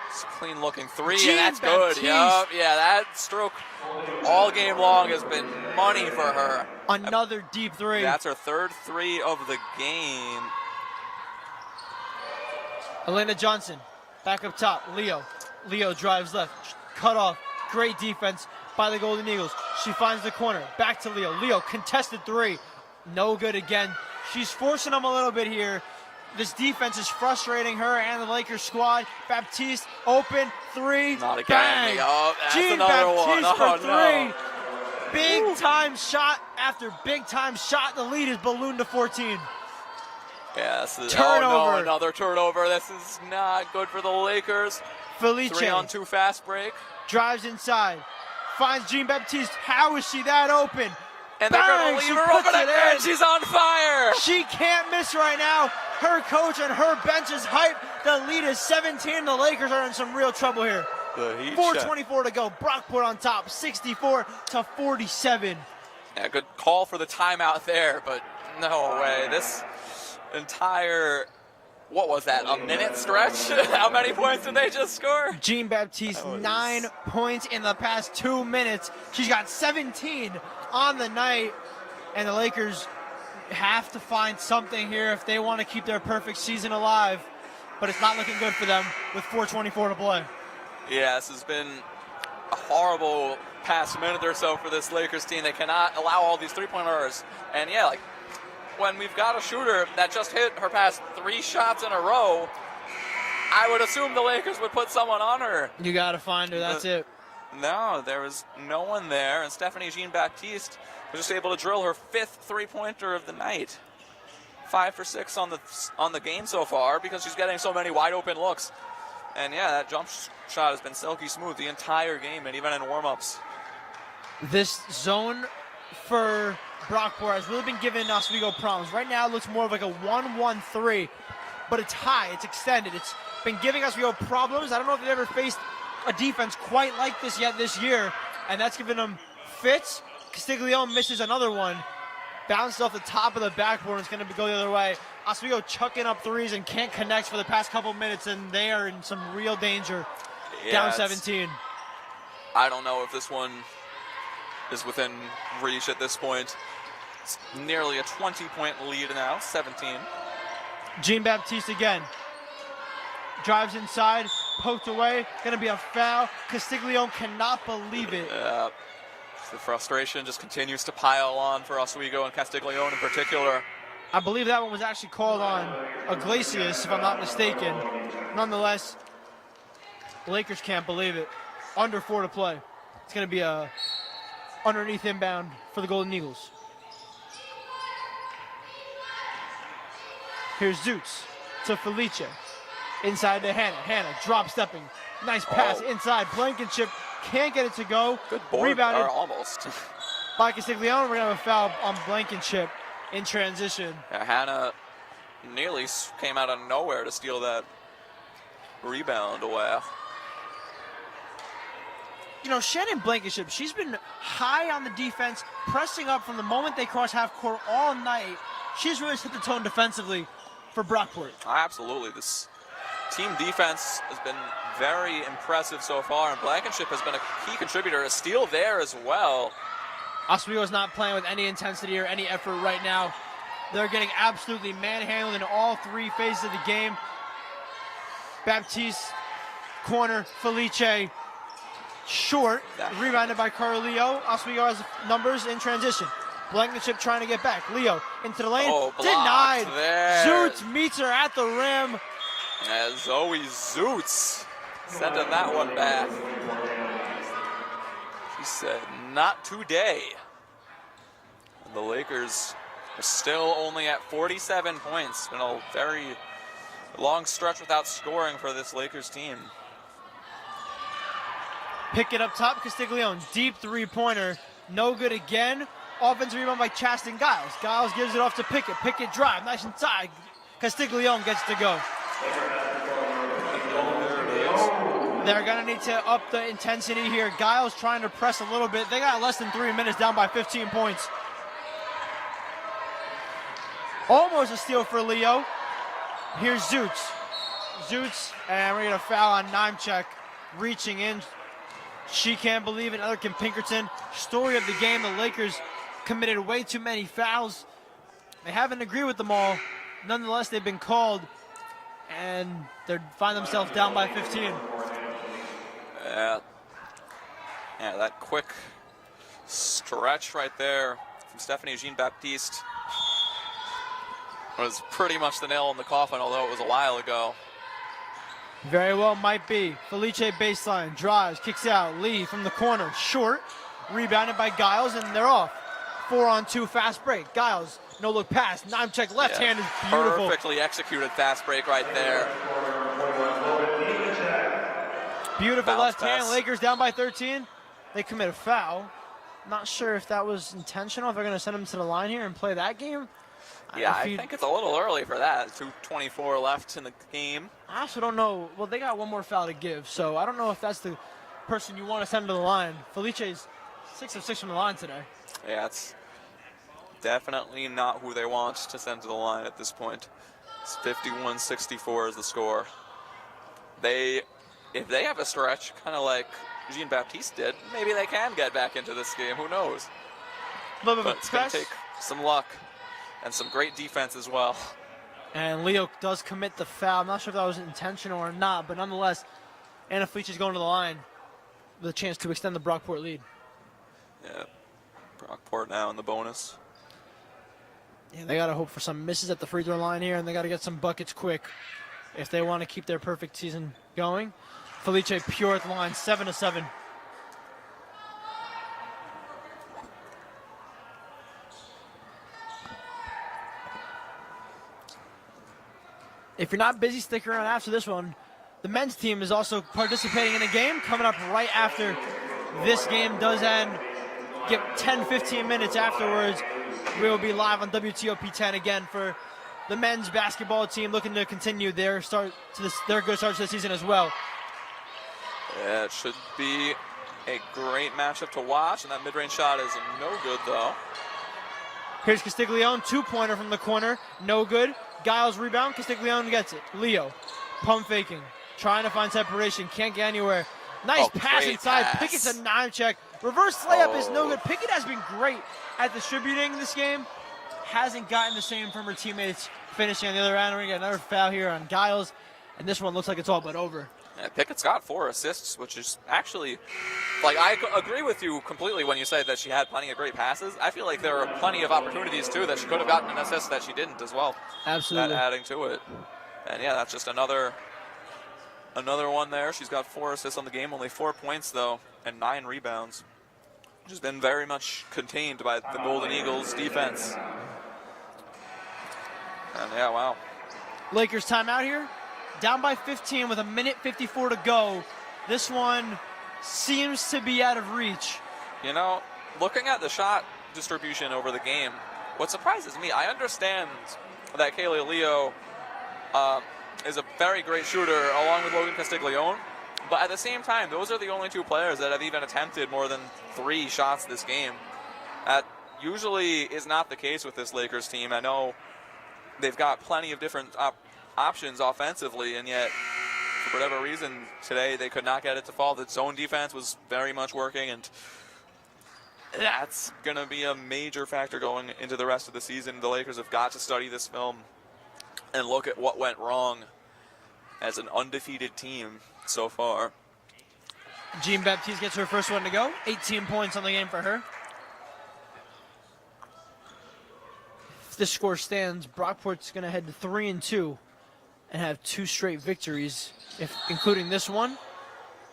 It's a clean-looking three, and that's good. Yep. Yeah, that stroke all game long has been money for her. Another deep three. That's her third three of the game. Elena Johnson, back up top. Leo. Leo drives left. Cut off. Great defense by the Golden Eagles. She finds the corner. Back to Leo. Leo, contested three. No good again. She's forcing them a little bit here. This defense is frustrating her and the Lakers squad. Baptiste, open, three. Not again. Bang. Oh, that's Jean another Baptiste one. for No. three. Big time shot after big time shot. The lead is ballooned to 14. Yeah, this is, turnover. Oh no, another turnover. This is not good for the Lakers. Felice 3-on-2 fast break. drives inside, finds Jean Baptiste. How is she that open? And they're going to leave her open again. She's on fire. She can't miss right now. Her coach and her bench is hyped. The lead is 17. The Lakers are in some real trouble here. 4:24 to go. Brockport on top, 64 to 47. Yeah, good call for the timeout there, but no way. This entire, what was that, a minute stretch? How many points did they just score? Jean Baptiste, 9 points in the past 2 minutes. She's got 17 on the night, and the Lakers have to find something here if they want to keep their perfect season alive, but it's not looking good for them with 4:24 to play. Yeah, this has been a horrible past minute or so for this Lakers team. They cannot allow all these three-pointers, and yeah, like, when we've got a shooter that just hit her past 3 shots in a row, I would assume the Lakers would put someone on her. You got to find her, that's it. No, there was no one there, and Stephanie Jean-Baptiste was just able to drill her 5th three-pointer of the night. 5 for 6 on the game so far because she's getting so many wide-open looks. And yeah, that jump shot has been silky smooth the entire game and even in warm-ups. This zone for Brockport has really been giving Oswego problems. Right now it looks more of like a 1-1-3, but it's high, it's extended. It's been giving Oswego problems. I don't know if they've ever faced a defense quite like this yet this year, and that's given them fits. Castiglione misses another one. Bounced off the top of the backboard. It's going to go the other way. Oswego chucking up threes and can't connect for the past couple minutes, and they are in some real danger. Yeah, down 17. I don't know if this one is within reach at this point. It's nearly a 20-point lead now, 17. Jean Baptiste again. Drives inside, poked away, going to be a foul. Castiglione cannot believe it. The frustration just continues to pile on for Oswego and Castiglione in particular. I believe that one was actually called on Iglesias, if I'm not mistaken. Nonetheless, the Lakers can't believe it. Under 4 to play. It's going to be a underneath inbound for the Golden Eagles. Here's Zutz to Felice. Inside to Hannah. Hannah drop stepping. Nice pass inside. Blankenship can't get it to go. Good board. Rebounded Almost. by Castiglione. We're going to have a foul on Blankenship in transition. Yeah, Hannah nearly came out of nowhere to steal that rebound away. You know, Shannon Blankenship, she's been high on the defense, pressing up from the moment they cross half court all night. She's really set the tone defensively for Brockport. Absolutely. This team defense has been very impressive so far, and Blankenship has been a key contributor. A steal there as well. Oswego is not playing with any intensity or any effort right now. They're getting absolutely manhandled in all three phases of the game. Baptiste, corner, Felice, short, rebounded by Carlillo. Oswego has numbers in transition. Blankenship trying to get back. Leo into the lane. Denied. Zutz meets her at the rim. As Zoe Zutz sending that one back. She said, not today. And the Lakers are still only at 47 points. Been a very long stretch without scoring for this Lakers team. Pick it up top, Castiglione. Deep three-pointer. No good again. Offensive rebound by Chaston Giles. Giles gives it off to Pickett. Pickett drive. Nice inside. Castiglione gets to go. They're going to need to up the intensity here. Giles trying to press a little bit. They got less than 3 minutes, down by 15 points. Almost a steal for Leo. Here's Zutz. Zutz, and we're going to foul on Nimechek. Reaching in. She can't believe it. Another Kim Pinkerton. Story of the game, the Lakers committed way too many fouls. They haven't agreed with them all. Nonetheless, they've been called, and they find themselves down by 15. Yeah, that quick stretch right there from Stephanie Jean-Baptiste was pretty much the nail in the coffin, although it was a while ago. Very well might be. Felice baseline, drives, kicks out. Lee from the corner, short. Rebounded by Giles, and they're off. 4-on-2 fast break. Giles, no look pass. Nimechek left hand is beautiful. Perfectly executed fast break right there. Beautiful Bounce left pass. hand. Lakers down by 13. They commit a foul. Not sure if that was intentional, if they're going to send him to the line here and play that game. Yeah, I think it's a little early for that. 2:24 left in the game. I also don't know. Well, they got one more foul to give, so I don't know if that's the person you want to send to the line. Felice's 6 of 6 from the line today. Yeah, it's definitely not who they want to send to the line at this point. It's 51-64 is the score. If they have a stretch, kind of like Jean-Baptiste did, maybe they can get back into this game. Who knows? But it's going to take some luck and some great defense as well. And Leo does commit the foul. I'm not sure if that was intentional or not, but nonetheless, Anna Felicia's going to the line with a chance to extend the Brockport lead. Yeah, Brockport now in the bonus. Yeah, they got to hope for some misses at the free throw line here, and they got to get some buckets quick if they want to keep their perfect season going. Felice pure at the line, 7 of 7. If you're not busy, stick around after this one. The men's team is also participating in a game coming up right after this game does end. Get 10-15 minutes afterwards. We will be live on WTOP 10 again for the men's basketball team looking to continue their good start to the season as well. Yeah, it should be a great matchup to watch, and that mid-range shot is no good though. Here's Castiglione, two-pointer from the corner, no good. Giles rebound, Castiglione gets it. Leo, pump faking, trying to find separation, can't get anywhere. Nice pass inside, pass. Pickett's a 9-check. Reverse layup is no good. Pickett has been great at distributing this game. Hasn't gotten the same from her teammates finishing on the other end. We're gonna get another foul here on Giles, and this one looks like it's all but over. Yeah, Pickett's got 4 assists, which is actually, like, I agree with you completely when you say that she had plenty of great passes. I feel like there are plenty of opportunities, too, that she could have gotten an assist that she didn't as well. Absolutely. That adding to it. And, yeah, that's just another one there. She's got 4 assists on the game, only 4 points, though, and 9 rebounds. has been very much contained by the Golden Eagles defense. And yeah, wow. Lakers timeout here. Down by 15 with 1:54 to go. This one seems to be out of reach. You know, looking at the shot distribution over the game, what surprises me, I understand that Kaylee Leo is a very great shooter along with Logan Castiglione, but at the same time, those are the only two players that have even attempted more than 3 shots this game. That usually is not the case with this Lakers team. I know they've got plenty of different options offensively, and yet for whatever reason today they could not get it to fall. The zone defense was very much working, and that's going to be a major factor going into the rest of the season. The Lakers have got to study this film and look at what went wrong as an undefeated team so far. Jean-Baptiste gets her first one to go. 18 points on the game for her. If this score stands, Brockport's going to head to 3-2 and have 2 straight victories, including this one.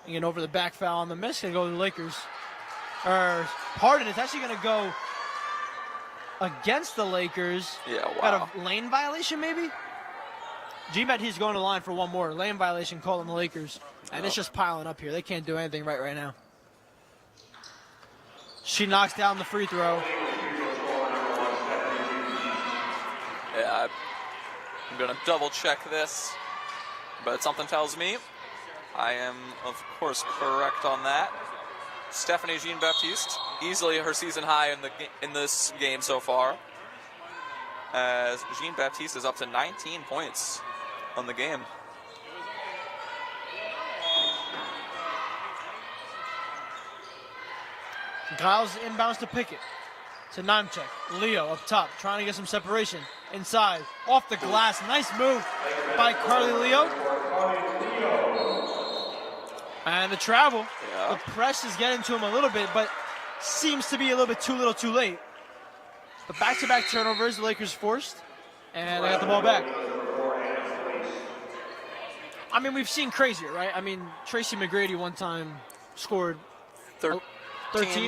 And get over the back foul on the miss and go to the Lakers. It's actually going to go against the Lakers. Yeah, wow. Out of lane violation, maybe? Jean-Baptiste going to the line for one more. Lane violation called on the Lakers. And it's just piling up here. They can't do anything right now. She knocks down the free throw. Yeah, I'm going to double check this, but something tells me I am, of course, correct on that. Stephanie Jean-Baptiste, easily her season high in this game so far, as Jean-Baptiste is up to 19 points on the game. Giles inbounds to Pickett. To Nemchek. Leo up top, trying to get some separation. Inside, off the glass. Nice move by Carly Leo. And the travel. Yeah. The press is getting to him a little bit, but seems to be a little bit too little too late. But back-to-back turnovers, the Lakers forced. And they got the ball back. I mean, we've seen crazier, right? I mean, Tracy McGrady one time scored 13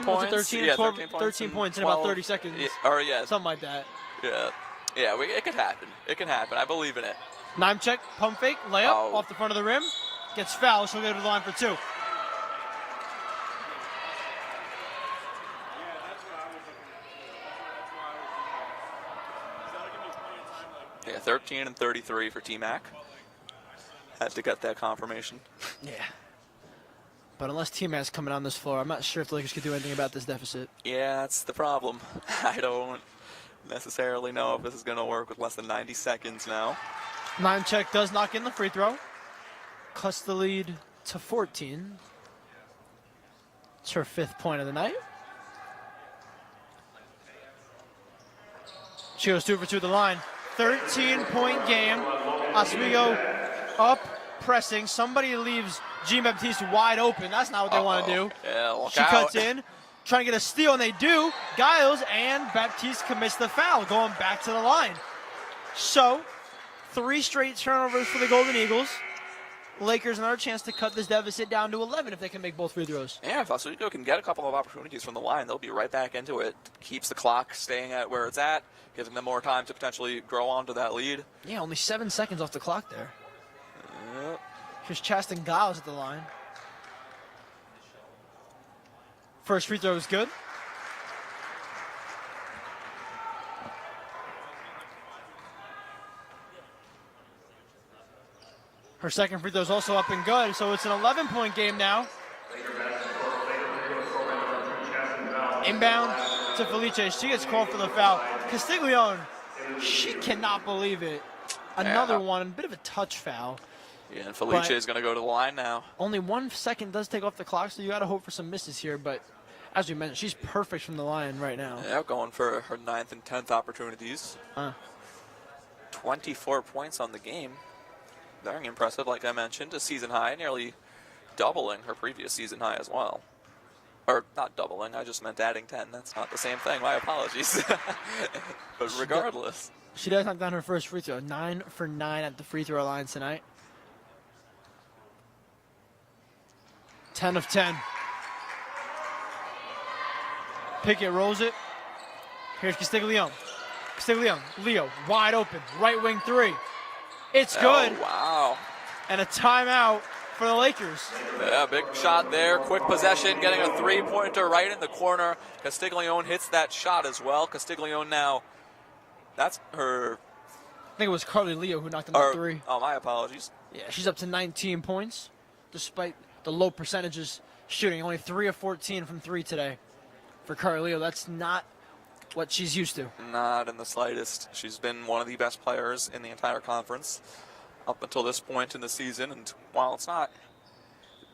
points. Was it 13? Yeah, 13 points in about 30 seconds. Yeah. Something like that. Yeah. Yeah, it could happen. It can happen. I believe in it. Nemchek, pump fake, layup off the front of the rim. Gets fouled. She'll go to the line for 2. Yeah, 13 and 33 for T-Mac. Had to get that confirmation. Yeah. But unless T-Mac's coming on this floor, I'm not sure if the Lakers could do anything about this deficit. Yeah, that's the problem. I don't necessarily know if this is going to work with less than 90 seconds now. Nemchek does knock in the free throw. Cuts the lead to 14. It's her 5th point of the night. She goes 2 for 2 at the line. 13-point game. Oswego up, pressing. Somebody leaves Jean-Baptiste wide open. That's not what they want to do. Yeah, look She out. cuts in, trying to get a steal, and they do. Giles and Baptiste commits the foul, going back to the line. So, 3 straight turnovers for the Golden Eagles. Lakers another chance to cut this deficit down to 11 if they can make both free throws. Yeah, if Oswego can get a couple of opportunities from the line, they'll be right back into it. Keeps the clock staying at where it's at, giving them more time to potentially grow onto that lead. Yeah, only 7 seconds off the clock there. Yep. Here's Chaston Giles at the line. First free throw is good. Her second free throw is also up and good, so it's an 11-point game now. Inbound to Felice. She gets called for the foul. Castiglione, she cannot believe it. Another one, a bit of a touch foul. Yeah, and Felice is going to go to the line now. Only 1 second does take off the clock, so you got to hope for some misses here. But as we mentioned, she's perfect from the line right now. Yeah, going for her 9th and 10th opportunities. 24 points on the game. Very impressive, like I mentioned. A season high, nearly doubling her previous season high as well. Or not doubling, I just meant adding 10. That's not the same thing. My apologies. But regardless. She does knock down her first free throw. 9 for 9 at the free throw line tonight. 10 of 10. Pickett rolls it. Here's Castiglione. Leo, wide open. Right wing three. It's good. Oh, wow. And a timeout for the Lakers. Yeah, big shot there. Quick possession, getting a three-pointer right in the corner. Castiglione hits that shot as well. Castiglione now, that's her. I think it was Carly Leo who knocked in the three. Oh, my apologies. Yeah, she's up to 19 points, despite the low percentages shooting. Only 3 of 14 from three today for Carly Leo. That's not what she's used to. Not in the slightest. She's been one of the best players in the entire conference up until this point in the season, and while it's not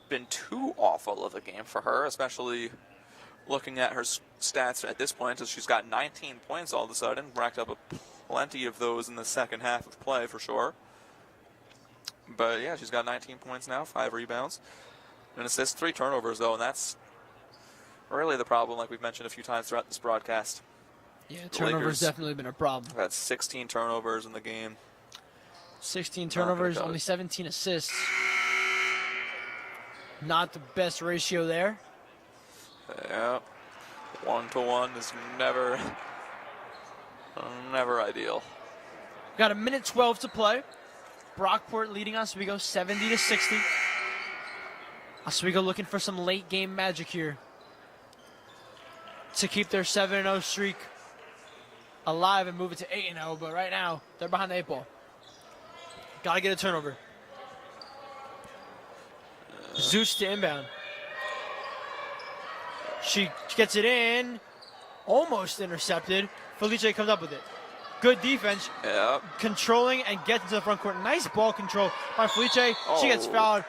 been too awful of a game for her, especially looking at her stats at this point, as she's got 19 points all of a sudden, racked up plenty of those in the second half of play for sure. But yeah, she's got 19 points now, 5 rebounds, an assist, 3 turnovers though, and that's really the problem, like we've mentioned a few times throughout this broadcast. Yeah, turnovers definitely been a problem. Had 16 turnovers in the game. 16 turnovers, only 17 assists. Not the best ratio there. Yeah, 1-to-1 is never ideal. Got a minute 12 to play. Brockport leading Oswego 70-60. Oswego looking for some late game magic here to keep their 7-0 streak alive and move it to 8-0. But right now, they're behind the 8 ball. Got to get a turnover. Zeus to inbound. She gets it in. Almost intercepted. Felice comes up with it. Good defense. Yeah. Controlling and gets into the front court. Nice ball control by Felice. Oh. She gets fouled.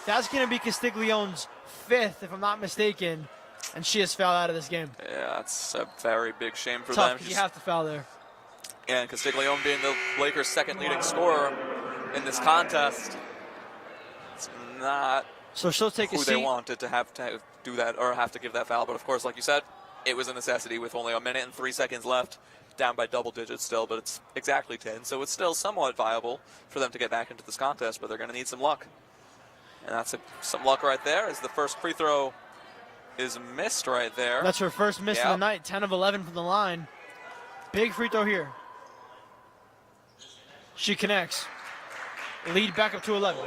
That's going to be Castiglione's 5th, if I'm not mistaken. And she is fouled out of this game. Yeah, it's a very big shame for Tough, them. you have to foul there. And Castiglione being the Lakers' second leading scorer in this contest, it's not so she'll take a who seat. they wanted to have to do that or have to give that foul. But of course, like you said, it was a necessity with only a minute and 3 seconds left, down by double digits still, but it's exactly 10. So it's still somewhat viable for them to get back into this contest, but they're going to need some luck. And that's some luck right there, as the first free throw is missed right there. That's her first miss of the night, 10 of 11 from the line. Big free throw here. She connects. Lead back up to 11.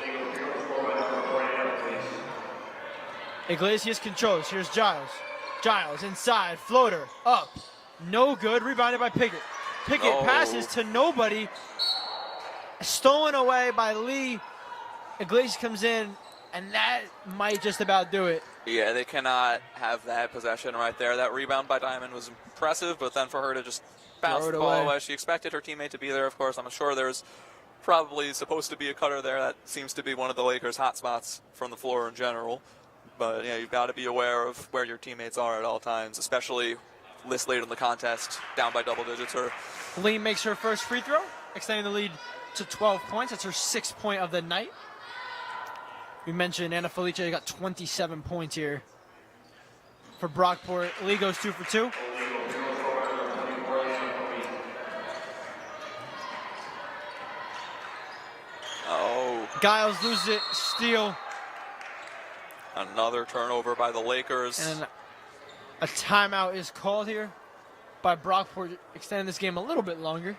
Iglesias controls. Here's Giles. Giles inside, floater, up. No good, rebounded by Pickett. Pickett passes to nobody. Stolen away by Lee. Iglesias comes in, and that might just about do it. Yeah, they cannot have that possession right there. That rebound by Diamond was impressive, but then for her to just bounce the ball away. She expected her teammate to be there, of course. I'm sure there's probably supposed to be a cutter there. That seems to be one of the Lakers' hot spots from the floor in general. But yeah, you've got to be aware of where your teammates are at all times, especially this late in the contest, down by double digits. Lee makes her first free throw, extending the lead to 12 points. That's her 6th point of the night. We mentioned Anna Felice got 27 points here for Brockport. Lee goes 2 for 2. Oh. Giles loses it, steal. Another turnover by the Lakers. And a timeout is called here by Brockport, extending this game a little bit longer.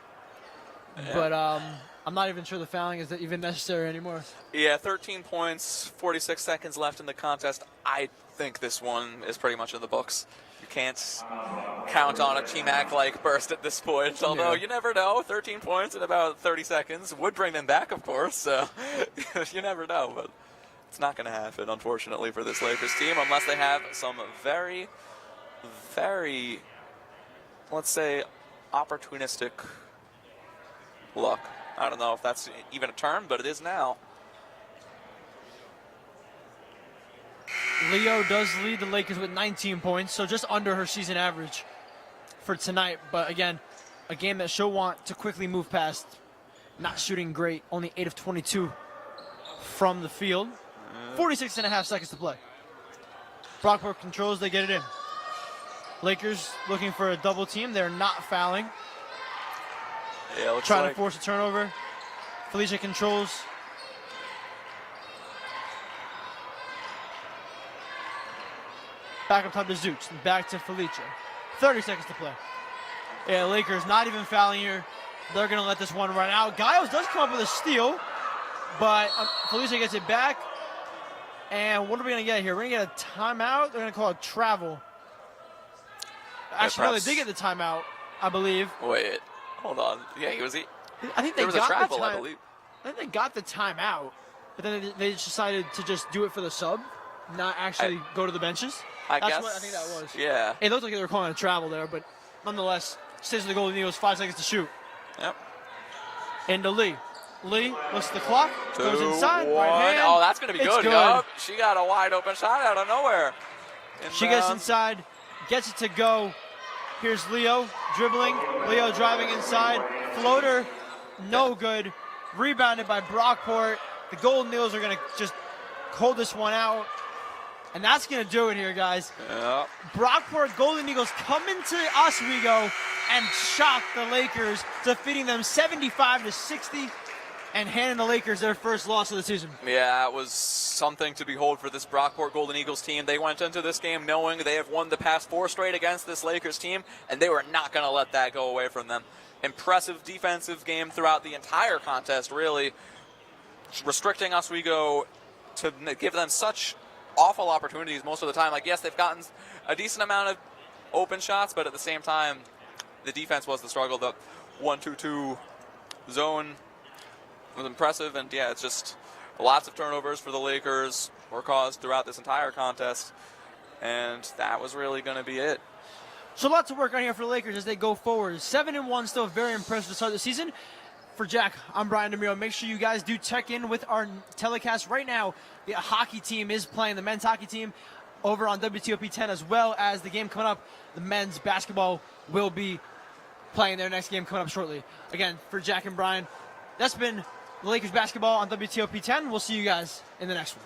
Yeah. But I'm not even sure the fouling is even necessary anymore. Yeah, 13 points, 46 seconds left in the contest. I think this one is pretty much in the books. You can't count on a T-Mac-like burst at this point, although you never know. 13 points in about 30 seconds would bring them back, of course, so you never know. But it's not going to happen, unfortunately, for this Lakers team, unless they have some very, very, let's say, opportunistic luck. I don't know if that's even a term, but it is now. Leo does lead the Lakers with 19 points, so just under her season average for tonight. But again, a game that she'll want to quickly move past. Not shooting great, only 8 of 22 from the field. 46.5 seconds to play. Brockport controls, they get it in. Lakers looking for a double team. They're not fouling. Yeah, looks trying to force a turnover. Felicia controls. Back up top to Zooks. Back to Felicia. 30 seconds to play. Yeah, Lakers not even fouling here. They're going to let this one run out. Giles does come up with a steal, but Felicia gets it back. And what are we going to get here? We're going to get a timeout. They're going to call it travel. Actually, no, they did get the timeout, I believe. Wait, hold on. Yeah, I think they was got a travel, the I believe. I think they got the timeout, but then they decided to just do it for the sub, not actually go to the benches. That's what I think that was. Yeah. It looked like they were calling a travel there, but nonetheless, stays with the Golden Eagles, 5 seconds to shoot. Yep. Into Lee. Lee looks at the clck, goes 2, inside, 1. right hand. Oh, that's going to be It's good. good. Yup. She got a wide open shot out of nowhere. She gets inside, gets it to go. Here's Leo dribbling. Leo driving inside. Floater, no good. Rebounded by Brockport. The Golden Eagles are going to just hold this one out. And that's going to do it here, guys. Yeah. Brockport Golden Eagles come into Oswego and shock the Lakers, defeating them 75-60 and handing the Lakers their first loss of the season. Yeah, it was something to behold for this Brockport Golden Eagles team. They went into this game knowing they have won the past 4 straight against this Lakers team, and they were not going to let that go away from them. Impressive defensive game throughout the entire contest, really restricting Oswego to give them such awful opportunities most of the time. Like, yes, they've gotten a decent amount of open shots, but at the same time, the defense was the struggle. The 1-2-2 zone was impressive, and yeah, it's just lots of turnovers for the Lakers were caused throughout this entire contest, and that was really going to be it. So lots of work on here for the Lakers as they go forward. 7-1, still very impressive to start the season. For Jack, I'm Brian DeMiro. Make sure you guys do check in with our telecast right now. The hockey team is playing, the men's hockey team, over on WTOP 10, as well as the game coming up. The men's basketball will be playing their next game coming up shortly. Again, for Jack and Brian, that's been the Lakers basketball on WTOP 10. We'll see you guys in the next one.